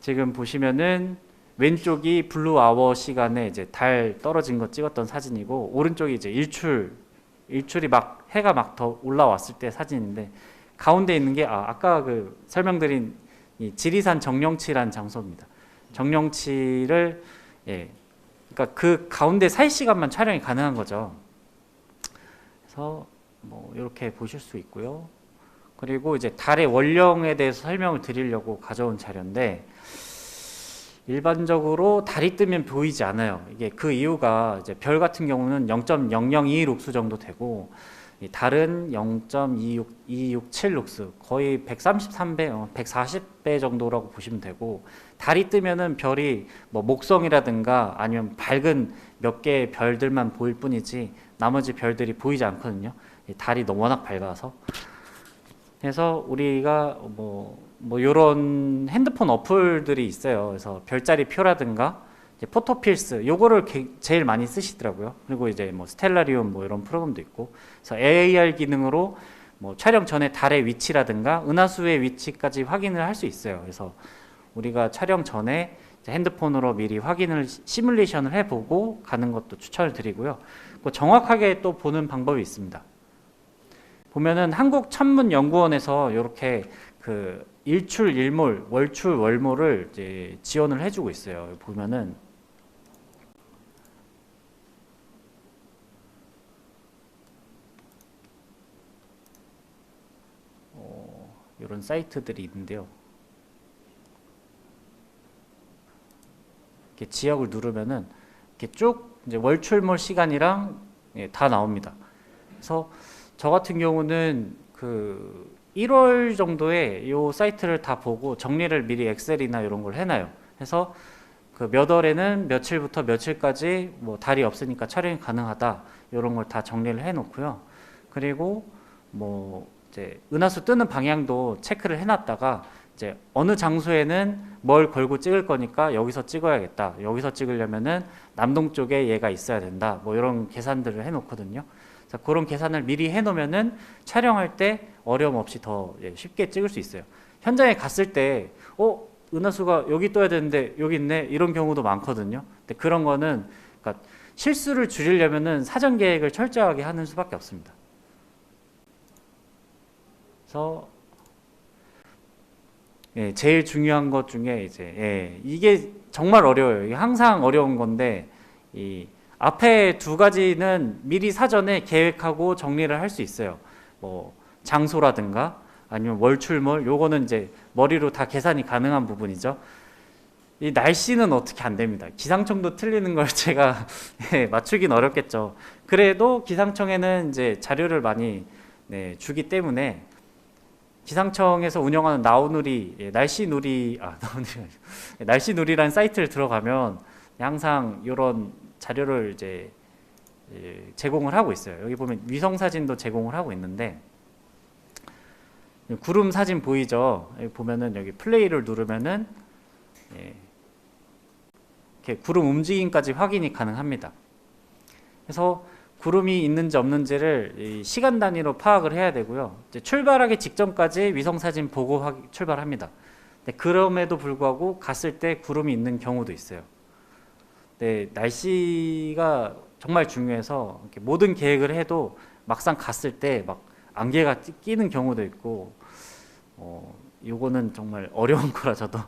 지금 보시면은 왼쪽이 블루 아워 시간에 이제 달 떨어진 거 찍었던 사진이고, 오른쪽이 이제 일출이 막 해가 막 더 올라왔을 때 사진인데, 가운데 있는 게 아까 그 설명드린 이 지리산 정령치라는 장소입니다. 정령치를 그러니까 그 가운데 사이 시간만 촬영이 가능한 거죠. 그래서 뭐 이렇게 보실 수 있고요. 그리고 이제 달의 원령에 대해서 설명을 드리려고 가져온 자료인데, 일반적으로 달이 뜨면 보이지 않아요. 이게 그 이유가 이제 별 같은 경우는 0.002 룩스 정도 되고, 이 달은 0.267 룩스, 거의 133배, 140배 정도라고 보시면 되고, 달이 뜨면은 별이 뭐 목성이라든가 아니면 밝은 몇 개의 별들만 보일 뿐이지 나머지 별들이 보이지 않거든요. 달이 너무 워낙 밝아서. 그래서 우리가 뭐 이런 핸드폰 어플들이 있어요. 그래서 별자리 표라든가 이제 포토필스 요거를 제일 많이 쓰시더라고요. 그리고 이제 뭐 스텔라리움 뭐 이런 프로그램도 있고, 그래서 AR 기능으로 뭐 촬영 전에 달의 위치라든가 은하수의 위치까지 확인을 할 수 있어요. 그래서 우리가 촬영 전에 핸드폰으로 미리 확인을 시뮬레이션을 해보고 가는 것도 추천을 드리고요. 정확하게 또 보는 방법이 있습니다. 보면은 한국천문연구원에서 이렇게 그 일출 일몰, 월출 월몰을 이제 지원을 해주고 있어요. 보면은 이런 사이트들이 있는데요. 이렇게 지역을 누르면은 이렇게 쭉 이제 월출몰 시간이랑 다 나옵니다. 그래서 저 같은 경우는 그 1월 정도에 이 사이트를 다 보고 정리를 미리 엑셀이나 이런 걸 해놔요. 그래서 그 몇 월에는 며칠부터 며칠까지 뭐 달이 없으니까 촬영이 가능하다 이런 걸 다 정리를 해놓고요. 그리고 뭐 이제 은하수 뜨는 방향도 체크를 해놨다가 이제 어느 장소에는 뭘 걸고 찍을 거니까 여기서 찍어야겠다. 여기서 찍으려면은 남동쪽에 얘가 있어야 된다. 뭐 이런 계산들을 해놓거든요. 자, 그런 계산을 미리 해놓으면은 촬영할 때 어려움 없이 더 쉽게 찍을 수 있어요. 현장에 갔을 때, 은하수가 여기 떠야 되는데 여기 있네 이런 경우도 많거든요. 근데 그런 거는 그러니까 실수를 줄이려면은 사전 계획을 철저하게 하는 수밖에 없습니다. 그래서 제일 중요한 것 중에 이제 이게 정말 어려워요. 이게 항상 어려운 건데 이 앞에 두 가지는 미리 사전에 계획하고 정리를 할 수 있어요. 뭐 장소라든가 아니면 월출몰 요거는 이제 머리로 다 계산이 가능한 부분이죠. 이 날씨는 어떻게 안 됩니다. 기상청도 틀리는 걸 제가 맞추긴 어렵겠죠. 그래도 기상청에는 이제 자료를 많이 주기 때문에 기상청에서 운영하는 나우누리, 날씨누리라는 사이트를 들어가면 항상 이런 자료를 이제 제공을 하고 있어요. 여기 보면 위성 사진도 제공을 하고 있는데 구름 사진 보이죠? 여기 보면은 여기 플레이를 누르면은 이렇게 구름 움직임까지 확인이 가능합니다. 그래서 구름이 있는지 없는지를 시간 단위로 파악을 해야 되고요. 이제 출발하기 직전까지 위성 사진 보고 출발합니다. 그럼에도 불구하고 갔을 때 구름이 있는 경우도 있어요. 날씨가 정말 중요해서 이렇게 모든 계획을 해도 막상 갔을 때 막 안개가 끼는 경우도 있고, 요거는 정말 어려운 거라 저도.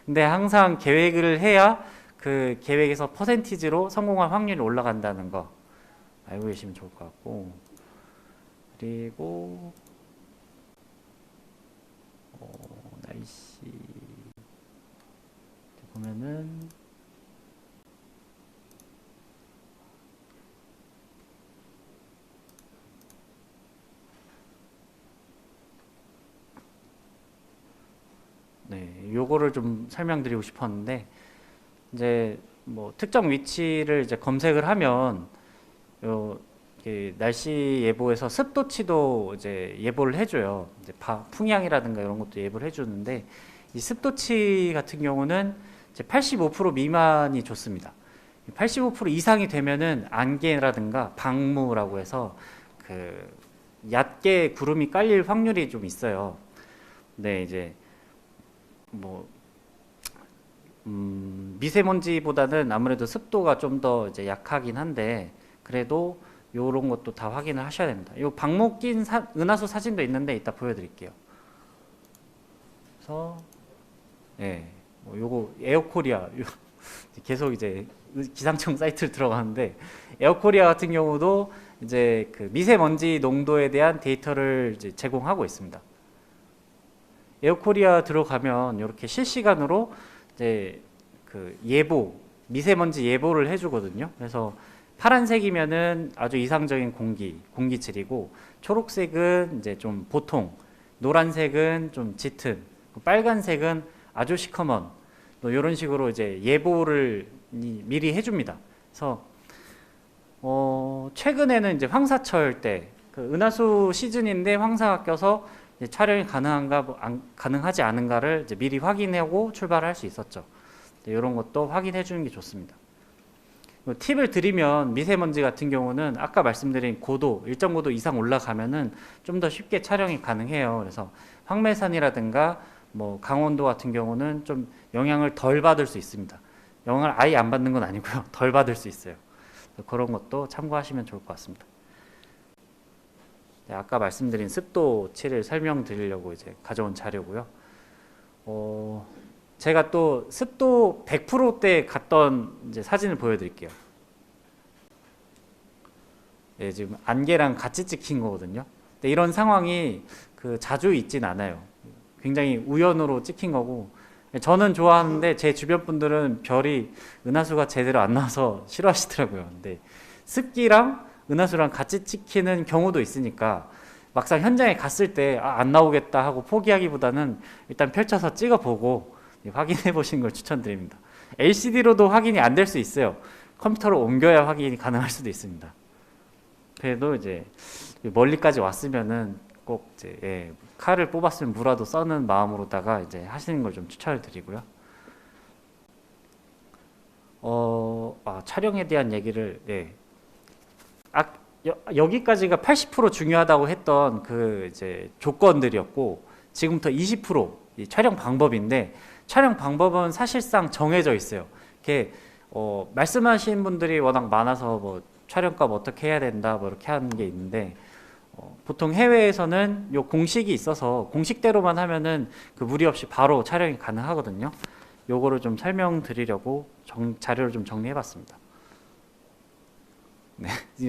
근데 항상 계획을 해야 그 계획에서 퍼센티지로 성공할 확률이 올라간다는 거 알고 계시면 좋을 것 같고, 그리고 날씨 보면은 요거를 좀 설명드리고 싶었는데, 이제 뭐 특정 위치를 이제 검색을 하면 날씨 예보에서 습도치도 이제 예보를 해줘요. 이제 풍향이라든가 이런 것도 예보를 해주는데, 이 습도치 같은 경우는 이제 85% 미만이 좋습니다. 85% 이상이 되면은 안개라든가 방무라고 해서 그 얕게 구름이 깔릴 확률이 좀 있어요. 네, 이제 뭐 미세먼지보다는 아무래도 습도가 좀 더 이제 약하긴 한데, 그래도 요런 것도 다 확인을 하셔야 됩니다. 요 방목 낀 은하수 사진도 있는데 이따 보여드릴게요. 그래서 뭐 요거 에어코리아 계속 이제 기상청 사이트를 들어가는데, 에어코리아 같은 경우도 이제 그 미세먼지 농도에 대한 데이터를 이제 제공하고 있습니다. 에어코리아 들어가면 이렇게 실시간으로 이제 그 미세먼지 예보를 해주거든요. 그래서 파란색이면은 아주 이상적인 공기질이고, 초록색은 이제 좀 보통, 노란색은 좀 짙은, 빨간색은 아주 시커먼, 이런 식으로 이제 예보를 미리 해줍니다. 그래서 최근에는 이제 황사철 때, 그 은하수 시즌인데 황사가 껴서 촬영이 가능하지 않은가를 이제 미리 확인하고 출발할 수 있었죠. 이런 것도 확인해 주는 게 좋습니다. 팁을 드리면, 미세먼지 같은 경우는 아까 말씀드린 일정 고도 이상 올라가면은 좀 더 쉽게 촬영이 가능해요. 그래서 황매산이라든가 뭐 강원도 같은 경우는 좀 영향을 덜 받을 수 있습니다. 영향을 아예 안 받는 건 아니고요. 덜 받을 수 있어요. 그런 것도 참고하시면 좋을 것 같습니다. 아까 말씀드린 습도치를 설명드리려고 이제 가져온 자료고요. 제가 또 습도 100%대 갔던 이제 사진을 보여드릴게요. 지금 안개랑 같이 찍힌 거거든요. 근데 이런 상황이 자주 있진 않아요. 굉장히 우연으로 찍힌 거고, 저는 좋아하는데 제 주변 분들은 은하수가 제대로 안 나와서 싫어하시더라고요. 근데 습기랑 은하수랑 같이 찍히는 경우도 있으니까 막상 현장에 갔을 때 안 나오겠다 하고 포기하기보다는 일단 펼쳐서 찍어보고 확인해 보시는 걸 추천드립니다. LCD로도 확인이 안 될 수 있어요. 컴퓨터로 옮겨야 확인이 가능할 수도 있습니다. 그래도 이제 멀리까지 왔으면은 꼭 이제 칼을 뽑았으면 무라도 써는 마음으로다가 이제 하시는 걸 좀 추천을 드리고요. 촬영에 대한 얘기를 여기까지가 80% 중요하다고 했던 그 이제 조건들이었고, 지금부터 20% 촬영 방법인데, 촬영 방법은 사실상 정해져 있어요. 이렇게 말씀하신 분들이 워낙 많아서 뭐 촬영값 어떻게 해야 된다 뭐 이렇게 하는 게 있는데, 보통 해외에서는 요 공식이 있어서 공식대로만 하면은 그 무리 없이 바로 촬영이 가능하거든요. 요거를 좀 설명드리려고 자료를 좀 정리해봤습니다.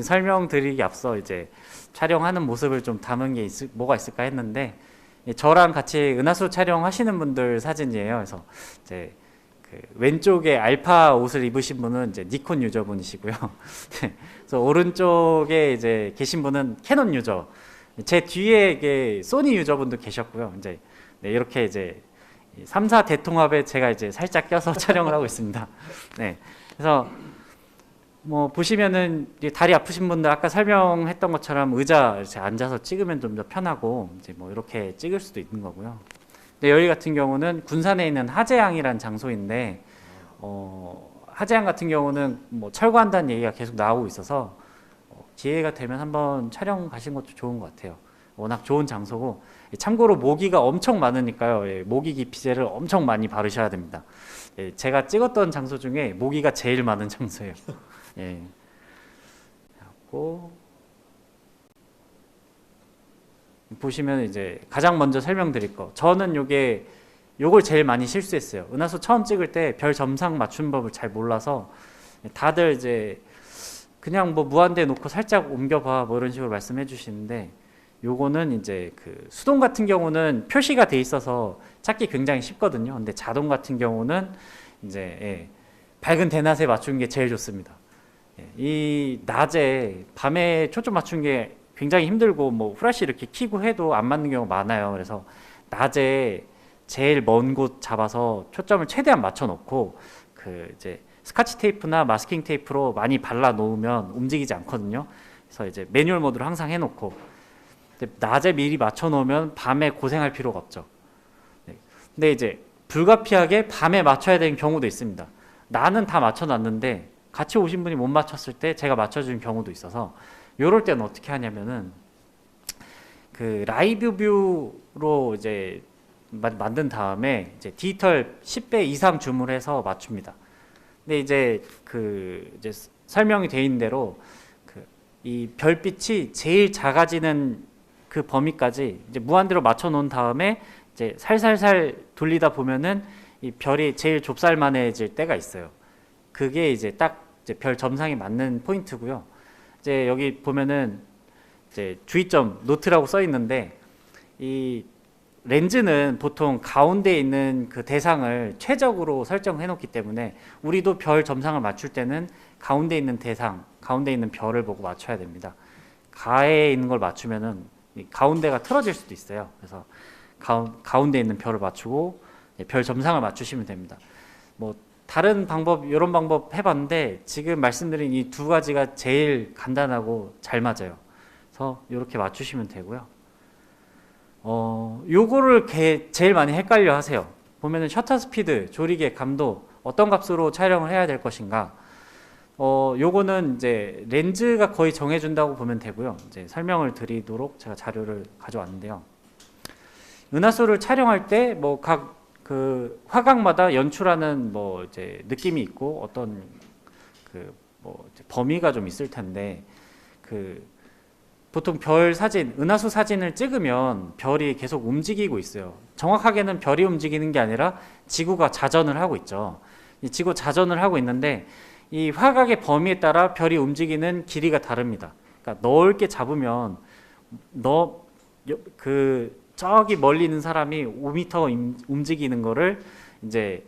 설명드리기 앞서 이제 촬영하는 모습을 좀 담은 게 뭐가 있을까 했는데, 저랑 같이 은하수 촬영하시는 분들 사진이에요. 그래서 이제 그 왼쪽에 알파 옷을 입으신 분은 이제 니콘 유저분이시고요. 그래서 오른쪽에 이제 계신 분은 캐논 유저. 제 뒤에 이게 소니 유저분도 계셨고요. 이제 네, 이렇게 이제 3사 대통합에 제가 이제 살짝 껴서 촬영을 하고 있습니다. 네. 그래서 뭐 보시면은 다리 아프신 분들 아까 설명했던 것처럼 의자 이렇게 앉아서 찍으면 좀 더 편하고 이제 뭐 이렇게 찍을 수도 있는 거고요. 근데 여기 같은 경우는 군산에 있는 하재항이라는 장소인데 하재항 같은 경우는 뭐 철거한다는 얘기가 계속 나오고 있어서 기회가 되면 한번 촬영 가신 것도 좋은 것 같아요. 워낙 좋은 장소고 참고로 모기가 엄청 많으니까요. 예, 모기 기피제를 엄청 많이 바르셔야 됩니다. 예, 제가 찍었던 장소 중에 모기가 제일 많은 장소예요. 예. 하고 보시면 이제 가장 먼저 설명드릴 거. 저는 요걸 제일 많이 실수했어요. 은하수 처음 찍을 때 별 점상 맞추는 법을 잘 몰라서 다들 이제 그냥 뭐 무한대 놓고 살짝 옮겨봐 뭐 이런 식으로 말씀해 주시는데 요거는 이제 그 수동 같은 경우는 표시가 돼 있어서 찾기 굉장히 쉽거든요. 근데 자동 같은 경우는 이제 예, 밝은 대낮에 맞추는 게 제일 좋습니다. 예, 이 낮에 밤에 초점 맞추는 게 굉장히 힘들고 뭐 후라시 이렇게 키고 해도 안 맞는 경우가 많아요. 그래서 낮에 제일 먼 곳 잡아서 초점을 최대한 맞춰 놓고 그 이제 스카치 테이프나 마스킹 테이프로 많이 발라 놓으면 움직이지 않거든요. 그래서 이제 매뉴얼 모드로 항상 해 놓고 낮에 미리 맞춰 놓으면 밤에 고생할 필요가 없죠. 네. 근데 이제 불가피하게 밤에 맞춰야 되는 경우도 있습니다. 나는 다 맞춰 놨는데 같이 오신 분이 못 맞췄을 때 제가 맞춰준 경우도 있어서 요럴 때는 어떻게 하냐면은 그 라이브 뷰로 이제 만든 다음에 이제 디지털 10배 이상 줌을 해서 맞춥니다. 근데 이제 이제 설명이 돼 있는 대로 이 별빛이 제일 작아지는 그 범위까지 이제 무한대로 맞춰 놓은 다음에 이제 살살살 돌리다 보면은 이 별이 제일 좁쌀만해질 때가 있어요. 그게 이제 딱 이제 별 점상이 맞는 포인트고요. 이제 여기 보면은 이제 주의점 노트라고 써 있는데 이 렌즈는 보통 가운데 있는 그 대상을 최적으로 설정해 놓기 때문에 우리도 별 점상을 맞출 때는 가운데 있는 대상, 가운데 있는 별을 보고 맞춰야 됩니다. 가에 있는 걸 맞추면은 가운데가 틀어질 수도 있어요. 그래서 가운데 있는 별을 맞추고 별 점상을 맞추시면 됩니다. 뭐 다른 방법, 이런 방법 해봤는데 지금 말씀드린 이 두 가지가 제일 간단하고 잘 맞아요. 그래서 이렇게 맞추시면 되고요. 요거를 제일 많이 헷갈려 하세요. 보면은 셔터 스피드, 조리개, 감도 어떤 값으로 촬영을 해야 될 것인가. 요거는 이제 렌즈가 거의 정해준다고 보면 되고요. 이제 설명을 드리도록 제가 자료를 가져왔는데요. 은하수를 촬영할 때 뭐 각 그 화각마다 연출하는 뭐 이제 느낌이 있고 어떤 그 뭐 범위가 좀 있을 텐데 보통 별 사진, 은하수 사진을 찍으면 별이 계속 움직이고 있어요. 정확하게는 별이 움직이는 게 아니라 지구가 자전을 하고 있죠. 이 지구 자전을 하고 있는데 이 화각의 범위에 따라 별이 움직이는 길이가 다릅니다. 그러니까 넓게 잡으면 저기 멀리 있는 사람이 5m 움직이는 거를 이제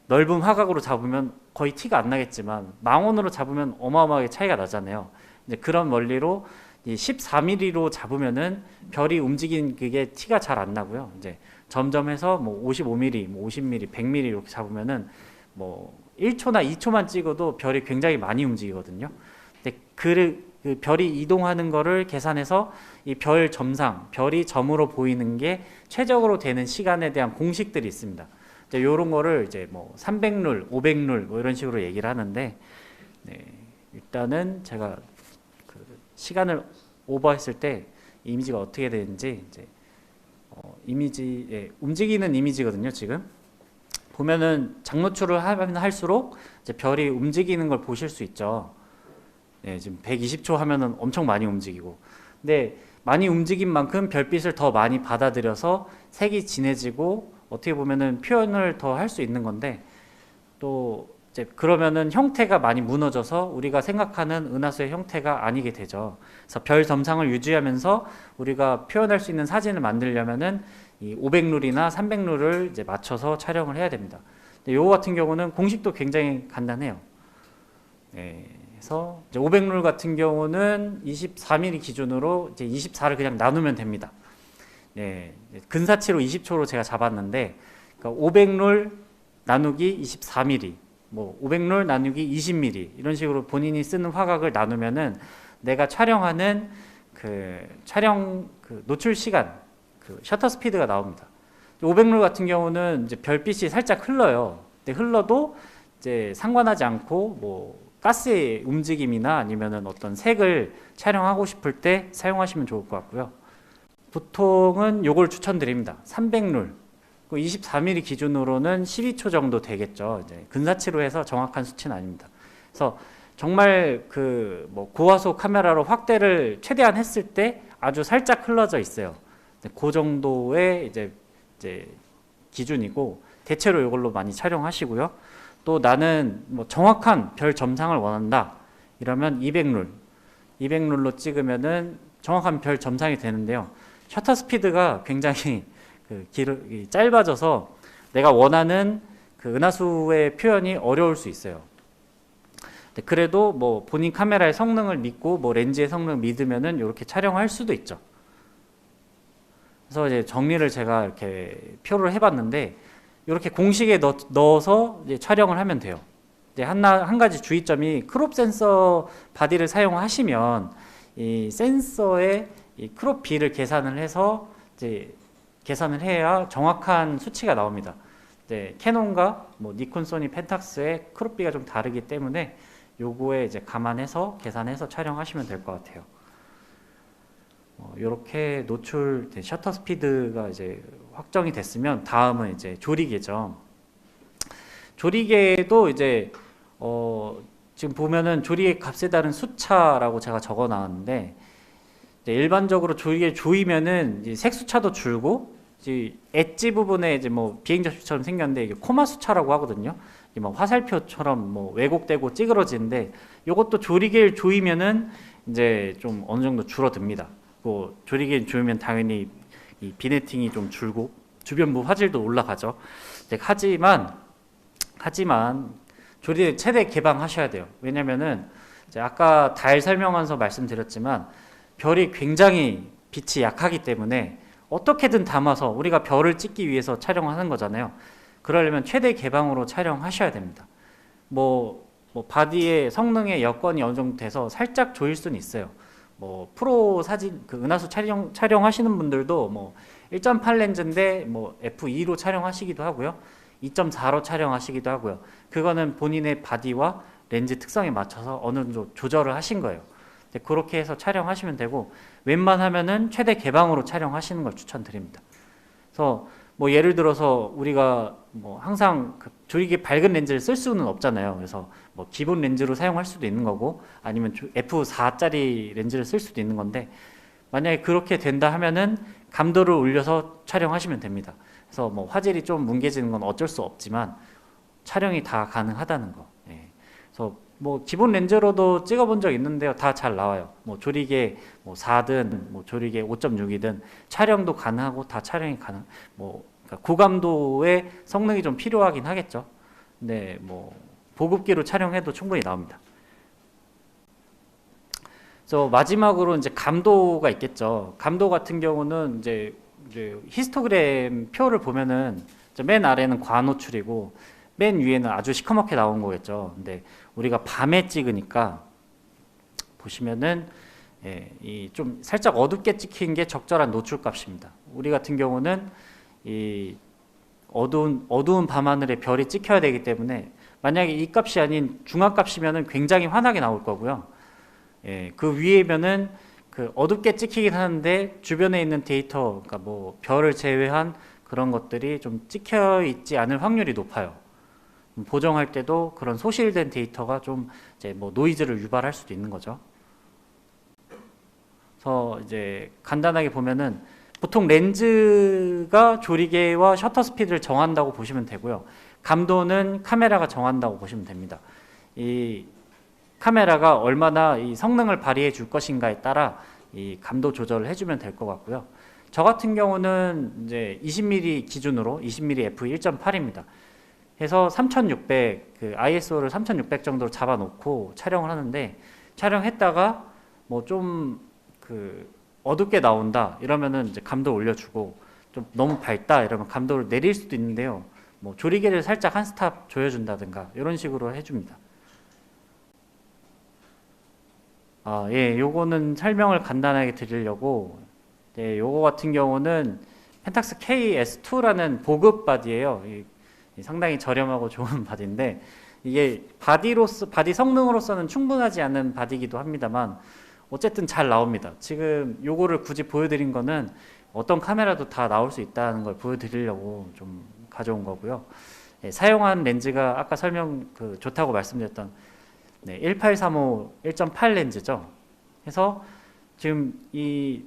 넓은 화각으로 잡으면 거의 티가 안 나겠지만 망원으로 잡으면 어마어마하게 차이가 나잖아요. 이제 그런 원리로 이 14mm로 잡으면은 별이 움직이는 그게 티가 잘 안 나고요. 이제 점점 해서 뭐 55mm, 뭐 50mm, 100mm 이렇게 잡으면은 뭐 1초나 2초만 찍어도 별이 굉장히 많이 움직이거든요. 근데 그 별이 이동하는 거를 계산해서 이 별 점상, 별이 점으로 보이는 게 최적으로 되는 시간에 대한 공식들이 있습니다. 이제 이런 거를 이제 뭐 300룰, 500룰 뭐 이런 식으로 얘기를 하는데 네, 일단은 제가 시간을 오버했을 때 이미지가 어떻게 되는지 이제 이미지 움직이는 이미지거든요. 지금 보면은 장노출을 하면 할수록 이제 별이 움직이는 걸 보실 수 있죠. 네, 지금 120초 하면은 엄청 많이 움직이고, 근데 많이 움직인 만큼 별빛을 더 많이 받아들여서 색이 진해지고 어떻게 보면은 표현을 더 할 수 있는 건데 또 이제 그러면은 형태가 많이 무너져서 우리가 생각하는 은하수의 형태가 아니게 되죠. 그래서 별 점상을 유지하면서 우리가 표현할 수 있는 사진을 만들려면은 이 500룰이나 300룰을 이제 맞춰서 촬영을 해야 됩니다. 근데 요거 같은 경우는 공식도 굉장히 간단해요. 그래서 이제 500룰 같은 경우는 24mm 기준으로 이제 24를 그냥 나누면 됩니다. 근사치로 20초로 제가 잡았는데, 그러니까 500룰 나누기 24mm, 뭐 500룰 나누기 20mm 이런 식으로 본인이 쓰는 화각을 나누면은 내가 촬영하는 그 촬영 그 노출 시간, 그 셔터 스피드가 나옵니다. 500룰 같은 경우는 이제 별빛이 살짝 흘러요. 근데 흘러도 이제 상관하지 않고 뭐 가스의 움직임이나 아니면은 어떤 색을 촬영하고 싶을 때 사용하시면 좋을 것 같고요. 보통은 요걸 추천드립니다. 300룰. 24mm 기준으로는 12초 정도 되겠죠. 이제 근사치로 해서 정확한 수치는 아닙니다. 그래서 정말 그 뭐 고화소 카메라로 확대를 최대한 했을 때 아주 살짝 흘러져 있어요. 그 정도의 이제 기준이고, 대체로 이걸로 많이 촬영하시고요. 또 나는 뭐 정확한 별 점상을 원한다 이러면 200룰로 찍으면은 정확한 별 점상이 되는데요. 셔터 스피드가 굉장히 짧아져서 내가 원하는 그 은하수의 표현이 어려울 수 있어요. 그래도 뭐 본인 카메라의 성능을 믿고 뭐 렌즈의 성능을 믿으면은 이렇게 촬영할 수도 있죠. 그래서 이제 정리를 제가 이렇게 표를 해봤는데, 이렇게 공식에 넣어서 이제 촬영을 하면 돼요. 이제 한 가지 주의점이, 크롭 센서 바디를 사용하시면 이 센서의 이 크롭 비를 계산을 해서 이제 계산을 해야 정확한 수치가 나옵니다. 캐논과 뭐 니콘, 소니, 펜탁스의 크롭 비가 좀 다르기 때문에 요거에 이제 감안해서 계산해서 촬영하시면 될 것 같아요. 이렇게 노출 셔터 스피드가 이제 확정이 됐으면 다음은 이제 조리개죠. 조리개도 이제 지금 보면은 조리개 값에 따른 수차라고 제가 적어 놨는데, 일반적으로 조리개를 조이면은 이제 색수차도 줄고, 이제 엣지 부분에 이제 뭐 비행 접시처럼 생겼는데 이게 코마 수차라고 하거든요. 이게 뭐 화살표처럼 뭐 왜곡되고 찌그러지는데, 이것도 조리개를 조이면은 이제 좀 어느 정도 줄어듭니다. 뭐 조리개를 조이면 당연히 이 비네팅이 좀 줄고 주변부 화질도 올라가죠. 하지만 조리개 최대 개방하셔야 돼요. 왜냐면은 이제 아까 달 설명하면서 말씀드렸지만 별이 굉장히 빛이 약하기 때문에 어떻게든 담아서 우리가 별을 찍기 위해서 촬영하는 거잖아요. 그러려면 최대 개방으로 촬영하셔야 됩니다. 뭐 바디의 성능의 여건이 어느 정도 돼서 살짝 조일 수는 있어요. 뭐 프로 사진 그 은하수 촬영하시는 분들도 뭐 1.8 렌즈인데 뭐 f2로 촬영하시기도 하고요. 2.4로 촬영하시기도 하고요. 그거는 본인의 바디와 렌즈 특성에 맞춰서 어느 정도 조절을 하신 거예요. 그렇게 해서 촬영하시면 되고, 웬만하면은 최대 개방으로 촬영하시는 걸 추천드립니다. 그래서 뭐 예를 들어서 우리가 뭐 항상 그 조리개 밝은 렌즈를 쓸 수는 없잖아요. 그래서 뭐 기본 렌즈로 사용할 수도 있는 거고, 아니면 f4짜리 렌즈를 쓸 수도 있는 건데, 만약에 그렇게 된다 하면은 감도를 올려서 촬영하시면 됩니다. 그래서 뭐 화질이 좀 뭉개지는 건 어쩔 수 없지만 촬영이 다 가능하다는 거. 그래서 뭐 기본 렌즈로도 찍어본 적 있는데요, 다 잘 나와요. 뭐 조리개 뭐 4든 뭐 조리개 5.6이든 촬영도 가능하고 다 촬영이 가능. 뭐 그러니까 고감도의 성능이 좀 필요하긴 하겠죠. 근데 뭐 보급기로 촬영해도 충분히 나옵니다. 그래서 마지막으로 이제 감도가 있겠죠. 감도 같은 경우는 이제 히스토그램 표를 보면은 맨 아래는 과노출이고 맨 위에는 아주 시커멓게 나온 거겠죠. 근데 우리가 밤에 찍으니까 보시면은 이 좀 살짝 어둡게 찍힌 게 적절한 노출 값입니다. 우리 같은 경우는 이 어두운 밤하늘에 별이 찍혀야 되기 때문에 만약에 이 값이 아닌 중앙 값이면은 굉장히 환하게 나올 거고요. 그 위에면은 그 어둡게 찍히긴 하는데 주변에 있는 데이터, 그러니까 뭐 별을 제외한 그런 것들이 좀 찍혀 있지 않을 확률이 높아요. 보정할 때도 그런 소실된 데이터가 좀 이제 뭐 노이즈를 유발할 수도 있는 거죠. 그래서 이제 간단하게 보면은 보통 렌즈가 조리개와 셔터 스피드를 정한다고 보시면 되고요. 감도는 카메라가 정한다고 보시면 됩니다. 이 카메라가 얼마나 이 성능을 발휘해 줄 것인가에 따라 이 감도 조절을 해주면 될 것 같고요. 저 같은 경우는 이제 20mm 기준으로 20mm f 1.8입니다. 해서 3600, 그 ISO를 3600 정도로 잡아놓고 촬영을 하는데, 촬영했다가 뭐 좀 그 어둡게 나온다 이러면은 이제 감도 올려주고, 좀 너무 밝다 이러면 감도를 내릴 수도 있는데요. 뭐 조리개를 살짝 한 스탑 조여준다든가 이런 식으로 해줍니다. 예, 요거는 설명을 간단하게 드리려고, 네, 요거 같은 경우는 펜탁스 KS2라는 보급 바디예요. 상당히 저렴하고 좋은 바디인데, 이게 바디 성능으로서는 충분하지 않은 바디이기도 합니다만 어쨌든 잘 나옵니다. 지금 요거를 굳이 보여드린 거는 어떤 카메라도 다 나올 수 있다는 걸 보여드리려고 좀 가져온 거고요. 예, 사용한 렌즈가 아까 좋다고 말씀드렸던 1835 1.8 렌즈죠. 그래서 지금 이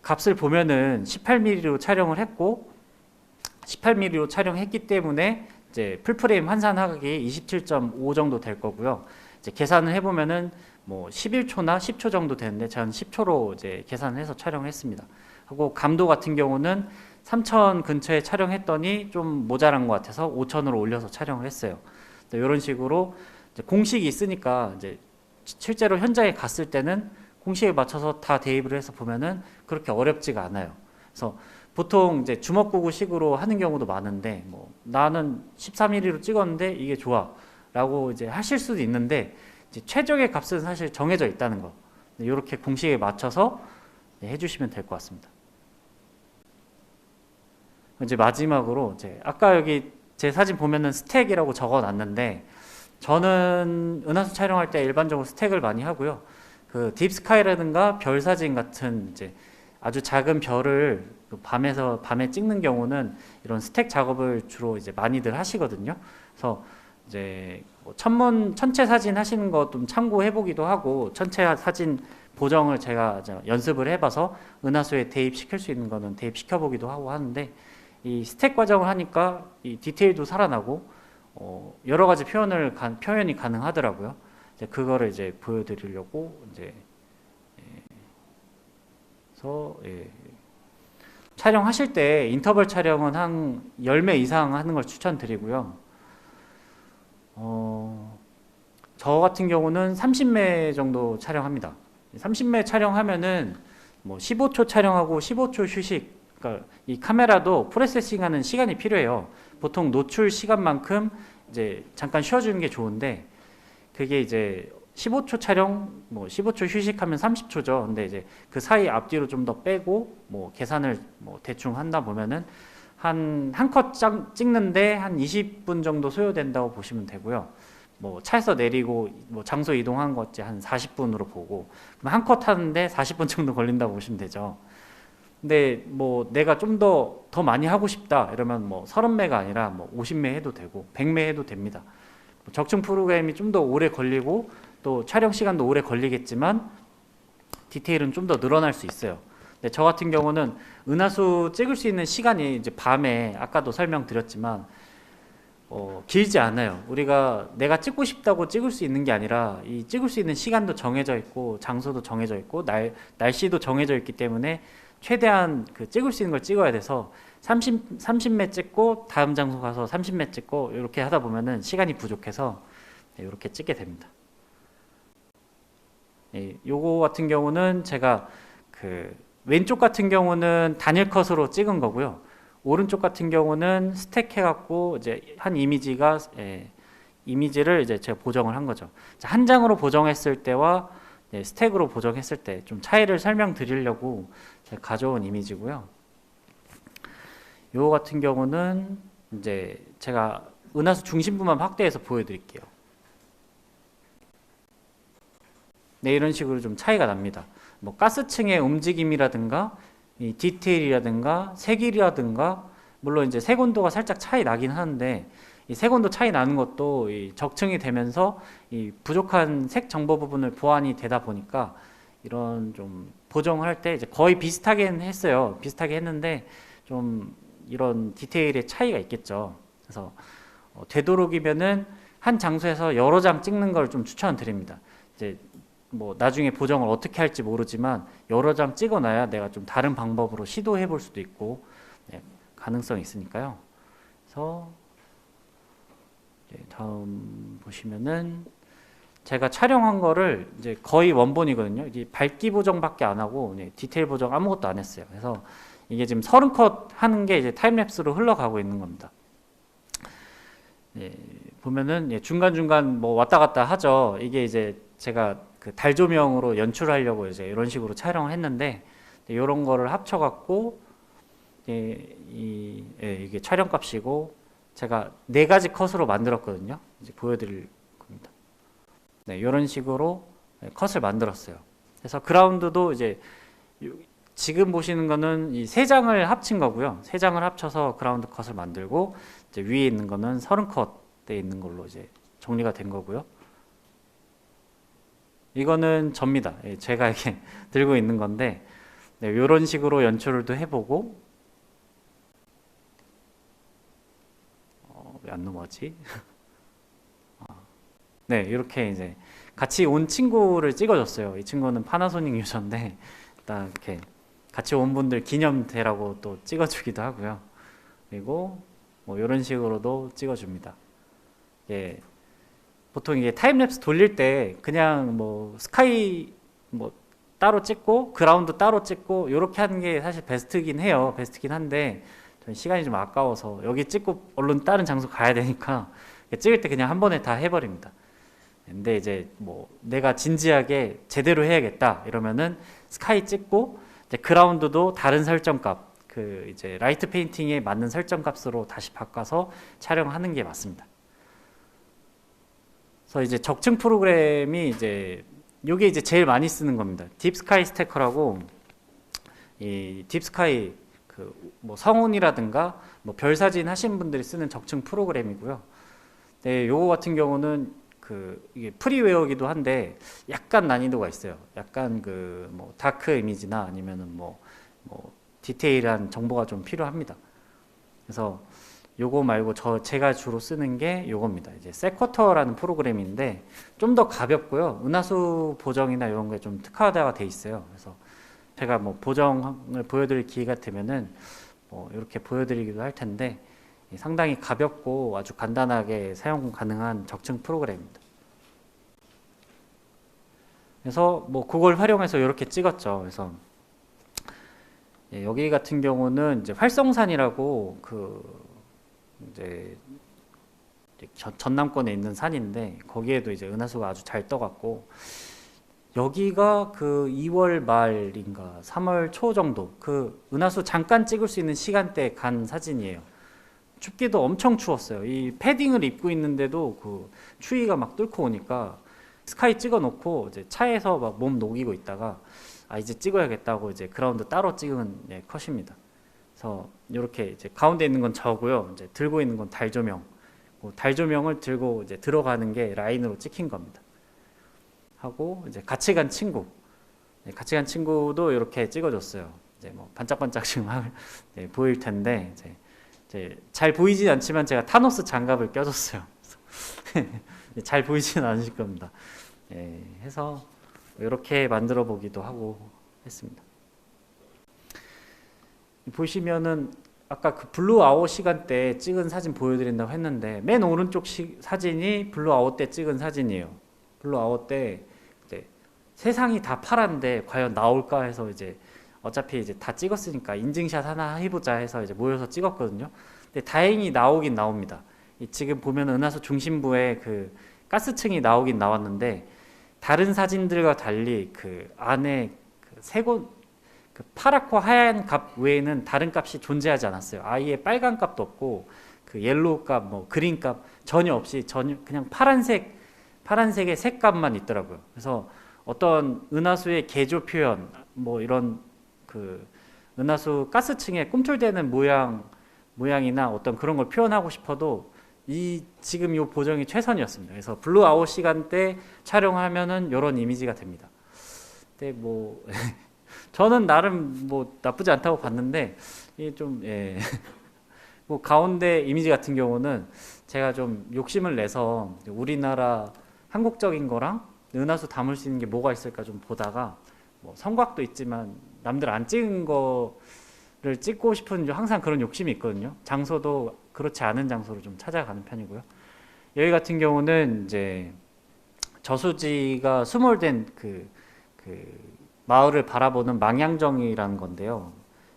값을 보면은 18mm로 촬영을 했고, 18mm로 촬영했기 때문에 이제 풀프레임 환산하기 27.5 정도 될 거고요. 이제 계산을 해보면은 뭐 11초나 10초 정도 되는데, 저는 10초로 이제 계산을 해서 촬영했습니다. 하고 감도 같은 경우는 3000 근처에 촬영했더니 좀 모자란 것 같아서 5000으로 올려서 촬영을 했어요. 이런 식으로 이제 공식이 있으니까 이제 실제로 현장에 갔을 때는 공식에 맞춰서 다 대입을 해서 보면은 그렇게 어렵지가 않아요. 그래서 보통 이제 주먹구구식으로 하는 경우도 많은데, 뭐 나는 14mm로 찍었는데 이게 좋아라고 이제 하실 수도 있는데, 이제 최적의 값은 사실 정해져 있다는 거. 이렇게 공식에 맞춰서 해주시면 될 것 같습니다. 이제 마지막으로 아까 여기 제 사진 보면은 스택이라고 적어놨는데, 저는 은하수 촬영할 때 일반적으로 스택을 많이 하고요. 그 딥스카이라든가 별 사진 같은 이제 아주 작은 별을 밤에 찍는 경우는 이런 스택 작업을 주로 이제 많이들 하시거든요. 그래서 이제 뭐 천체 사진 하시는 거 좀 참고해 보기도 하고, 천체 사진 보정을 제가 연습을 해봐서 은하수에 대입시킬 수 있는 거는 대입시켜 보기도 하고 하는데, 이 스택 과정을 하니까 이 디테일도 살아나고 여러 가지 표현이 가능하더라고요. 이제 그거를 이제 보여드리려고 이제 촬영하실 때 인터벌 촬영은 한 10매 이상 하는 걸 추천드리고요. 저 같은 경우는 30매 정도 촬영합니다. 30매 촬영하면은 뭐 15초 촬영하고 15초 휴식. 그러니까 이 카메라도 프로세싱하는 시간이 필요해요. 보통 노출 시간만큼 이제 잠깐 쉬어주는 게 좋은데, 그게 이제 15초 촬영, 뭐 15초 휴식하면 30초죠. 근데 이제 그 사이 앞뒤로 좀 더 빼고 뭐 계산을 뭐 대충 한다 보면은 한 컷 찍는데 한 20분 정도 소요된다고 보시면 되고요. 뭐 차에서 내리고 뭐 장소 이동한 것지 한 40분으로 보고, 그럼 한 컷 하는데 40분 정도 걸린다고 보시면 되죠. 근데 뭐 내가 좀 더 많이 하고 싶다 이러면 뭐 30매가 아니라 뭐 50매 해도 되고 100매 해도 됩니다. 적층 프로그램이 좀 더 오래 걸리고 또 촬영 시간도 오래 걸리겠지만 디테일은 좀 더 늘어날 수 있어요. 근데 저 같은 경우는 은하수 찍을 수 있는 시간이 이제 밤에 아까도 설명드렸지만 길지 않아요. 내가 찍고 싶다고 찍을 수 있는 게 아니라 이 찍을 수 있는 시간도 정해져 있고 장소도 정해져 있고 날씨도 정해져 있기 때문에 최대한 그 찍을 수 있는 걸 찍어야 돼서 30매 찍고 다음 장소 가서 30매 찍고 이렇게 하다 보면은 시간이 부족해서 이렇게 찍게 됩니다. 요거 같은 경우는 제가 그 왼쪽 같은 경우는 단일 컷으로 찍은 거고요. 오른쪽 같은 경우는 스택 해갖고 이제 한 이미지를 이제 제가 보정을 한 거죠. 한 장으로 보정했을 때와 스택으로 보정했을 때 좀 차이를 설명드리려고 제가 가져온 이미지고요. 요거 같은 경우는 이제 제가 은하수 중심부만 확대해서 보여드릴게요. 네, 이런 식으로 좀 차이가 납니다. 뭐 가스층의 움직임이라든가 이 디테일이라든가 색이라든가, 물론 이제 색온도가 살짝 차이 나긴 하는데, 이 색온도 차이 나는 것도 이 적층이 되면서 이 부족한 색 정보 부분을 보완이 되다 보니까 이런 좀 보정할 때 이제 거의 비슷하게 했어요. 비슷하게 했는데 좀 이런 디테일의 차이가 있겠죠. 그래서 되도록이면은 한 장소에서 여러 장 찍는 걸 좀 추천드립니다. 이제 뭐 나중에 보정을 어떻게 할지 모르지만 여러 장 찍어놔야 내가 좀 다른 방법으로 시도해 볼 수도 있고 가능성이 있으니까요. 그래서 다음 보시면은 제가 촬영한 거를 이제 거의 원본이거든요. 이게 밝기 보정밖에 안 하고 디테일 보정 아무것도 안 했어요. 그래서 이게 지금 30컷 하는 게 이제 타임랩스로 흘러가고 있는 겁니다. 보면은 중간중간 뭐 왔다 갔다 하죠. 이게 이제 제가 그 달 조명으로 연출하려고 이제 이런 식으로 촬영을 했는데 이런 거를 합쳐갖고 이게 촬영값이고 제가 4가지 컷으로 만들었거든요. 이제 보여드릴 겁니다. 이런 식으로 컷을 만들었어요. 그래서 그라운드도 이제 지금 보시는 거는 이 3장을 합친 거고요. 3장을 합쳐서 그라운드 컷을 만들고 이제 위에 있는 거는 30컷에 있는 걸로 이제 정리가 된 거고요. 이거는 접니다. 제가 이렇게 들고 있는 건데 이런 식으로 연출도 해보고 왜 안 넘어가지? 네, 이렇게 이제 같이 온 친구를 찍어줬어요. 이 친구는 파나소닉 유저인데 일단 이렇게 같이 온 분들 기념되라고 또 찍어주기도 하고요. 그리고 뭐 이런 식으로도 찍어줍니다. 보통 이게 타임랩스 돌릴 때 그냥 뭐 스카이 뭐 따로 찍고 그라운드 따로 찍고 이렇게 하는 게 사실 베스트긴 해요. 베스트긴 한데 시간이 좀 아까워서 여기 찍고 얼른 다른 장소 가야 되니까 찍을 때 그냥 한 번에 다 해버립니다. 근데 이제 뭐 내가 진지하게 제대로 해야겠다 이러면은 스카이 찍고 이제 그라운드도 다른 설정값 그 이제 라이트 페인팅에 맞는 설정값으로 다시 바꿔서 촬영하는 게 맞습니다. 그래서 이제 적층 프로그램이 이제 요게 이제 제일 많이 쓰는 겁니다. 딥스카이 스태커라고 이 딥스카이 뭐 성운이라든가 뭐 별 사진 하신 분들이 쓰는 적층 프로그램이고요. 네, 요거 같은 경우는 이게 프리웨어기도 한데 약간 난이도가 있어요. 약간 뭐 다크 이미지나 아니면은 뭐 디테일한 정보가 좀 필요합니다. 그래서 요거 말고 제가 주로 쓰는 게 요겁니다. 이제 세쿼터라는 프로그램인데 좀 더 가볍고요. 은하수 보정이나 이런 거에 좀 특화가 돼 있어요. 그래서 제가 뭐 보정을 보여드릴 기회가 되면은 뭐 이렇게 보여드리기도 할 텐데 상당히 가볍고 아주 간단하게 사용 가능한 적층 프로그램입니다. 그래서 뭐 그걸 활용해서 이렇게 찍었죠. 그래서 여기 같은 경우는 이제 활성산이라고 이제 전남권에 있는 산인데 거기에도 이제 은하수가 아주 잘 떠갖고 여기가 2월 말인가 3월 초 정도 은하수 잠깐 찍을 수 있는 시간대에 간 사진이에요. 춥기도 엄청 추웠어요. 이 패딩을 입고 있는데도 추위가 막 뚫고 오니까 스카이 찍어 놓고 이제 차에서 막 몸 녹이고 있다가 이제 찍어야겠다고 이제 그라운드 따로 찍은 컷입니다. 그래서 이렇게 이제 가운데 있는 건 저고요. 이제 들고 있는 건 달 조명. 달 조명을 들고 이제 들어가는 게 라인으로 찍힌 겁니다. 하고 이제 같이 간 친구도 이렇게 찍어줬어요. 이제 뭐 반짝반짝 지금 보일 텐데 이제 잘 보이진 않지만 제가 타노스 장갑을 껴줬어요. 잘 보이지는 않으실 겁니다. 해서 이렇게 만들어 보기도 하고 했습니다. 보시면은 아까 블루 아웃 시간대 찍은 사진 보여드린다고 했는데 맨 오른쪽 사진이 블루 아웃 때 찍은 사진이에요. 블루 아웃 때 이제 세상이 다 파란데 과연 나올까 해서 이제 어차피 이제 다 찍었으니까 인증샷 하나 해보자 해서 이제 모여서 찍었거든요. 근데 다행히 나오긴 나옵니다. 지금 보면 은하수 중심부에 가스층이 나오긴 나왔는데 다른 사진들과 달리 안에 파랗고 하얀 값 외에는 다른 값이 존재하지 않았어요. 아예 빨간 값도 없고 옐로우 값, 뭐 그린 값 전혀 없이 그냥 파란색의 색값만 있더라고요. 그래서 어떤 은하수의 개조 표현, 뭐 이런 은하수 가스층에 꿈틀대는 모양이나 어떤 그런 걸 표현하고 싶어도 지금 이 보정이 최선이었습니다. 그래서 블루 아웃 시간대 촬영하면은 이런 이미지가 됩니다. 근데 뭐 저는 나름 뭐 나쁘지 않다고 봤는데 이게 좀 뭐 가운데 이미지 같은 경우는 제가 좀 욕심을 내서 우리나라 한국적인 거랑 은하수 담을 수 있는 게 뭐가 있을까 좀 보다가 뭐 성곽도 있지만 남들 안 찍은 거를 찍고 싶은 항상 그런 욕심이 있거든요. 장소도 그렇지 않은 장소를 좀 찾아가는 편이고요. 여기 같은 경우는 이제 저수지가 수몰된 그 마을을 바라보는 망향정이라는 건데요.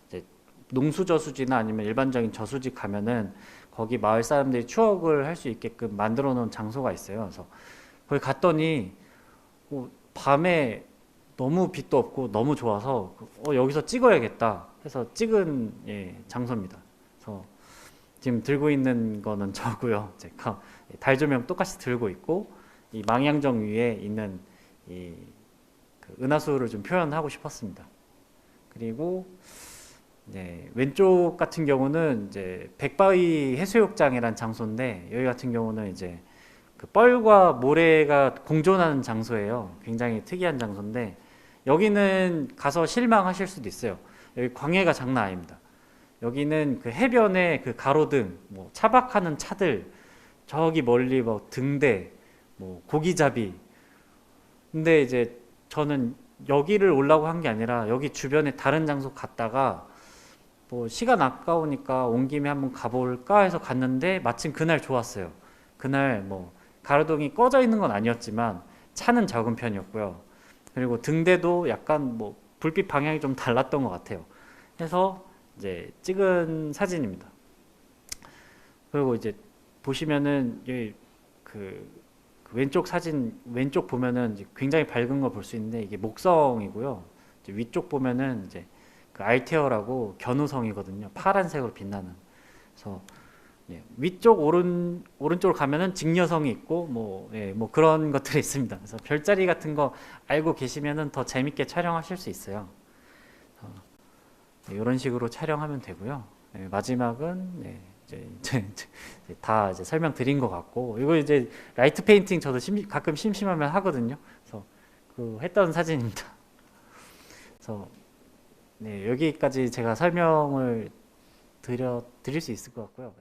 이제 농수 저수지나 아니면 일반적인 저수지 가면은 거기 마을 사람들이 추억을 할 수 있게끔 만들어 놓은 장소가 있어요. 그래서 거기 갔더니 밤에 너무 빛도 없고 너무 좋아서 여기서 찍어야겠다 해서 찍은 장소입니다. 그래서 지금 들고 있는 거는 저고요. 제가 달 조명 똑같이 들고 있고 이 망향정 위에 있는 그 은하수를 좀 표현하고 싶었습니다. 그리고 왼쪽 같은 경우는 이제 백바위 해수욕장이라는 장소인데 여기 같은 경우는 이제 그 뻘과 모래가 공존하는 장소예요. 굉장히 특이한 장소인데 여기는 가서 실망하실 수도 있어요. 여기 광해가 장난 아닙니다. 여기는 그 해변에 그 가로등, 뭐 차박하는 차들, 저기 멀리 뭐 등대, 뭐 고기잡이. 근데 이제 저는 여기를 오려고 한 게 아니라 여기 주변에 다른 장소 갔다가 뭐 시간 아까우니까 온 김에 한번 가볼까 해서 갔는데 마침 그날 좋았어요. 그날 뭐 가로등이 꺼져 있는 건 아니었지만 차는 적은 편이었고요. 그리고 등대도 약간 뭐 불빛 방향이 좀 달랐던 것 같아요. 그래서 이제 찍은 사진입니다. 그리고 이제 보시면은 여기 그 왼쪽 사진 왼쪽 보면은 이제 굉장히 밝은 걸 볼 수 있는데 이게 목성이고요. 이제 위쪽 보면은 이제 그 알테어라고 견우성이거든요. 파란색으로 빛나는. 그래서 위쪽 오른쪽으로 가면은 직녀성이 있고 뭐 그런 것들이 있습니다. 그래서 별자리 같은 거 알고 계시면은 더 재밌게 촬영하실 수 있어요. 이런 식으로 촬영하면 되고요. 마지막은 이제 다 이제 설명드린 것 같고 이거 이제 라이트 페인팅 저도 가끔 심심하면 하거든요. 그래서 그 했던 사진입니다. 그래서 여기까지 제가 설명을 드릴 수 있을 것 같고요.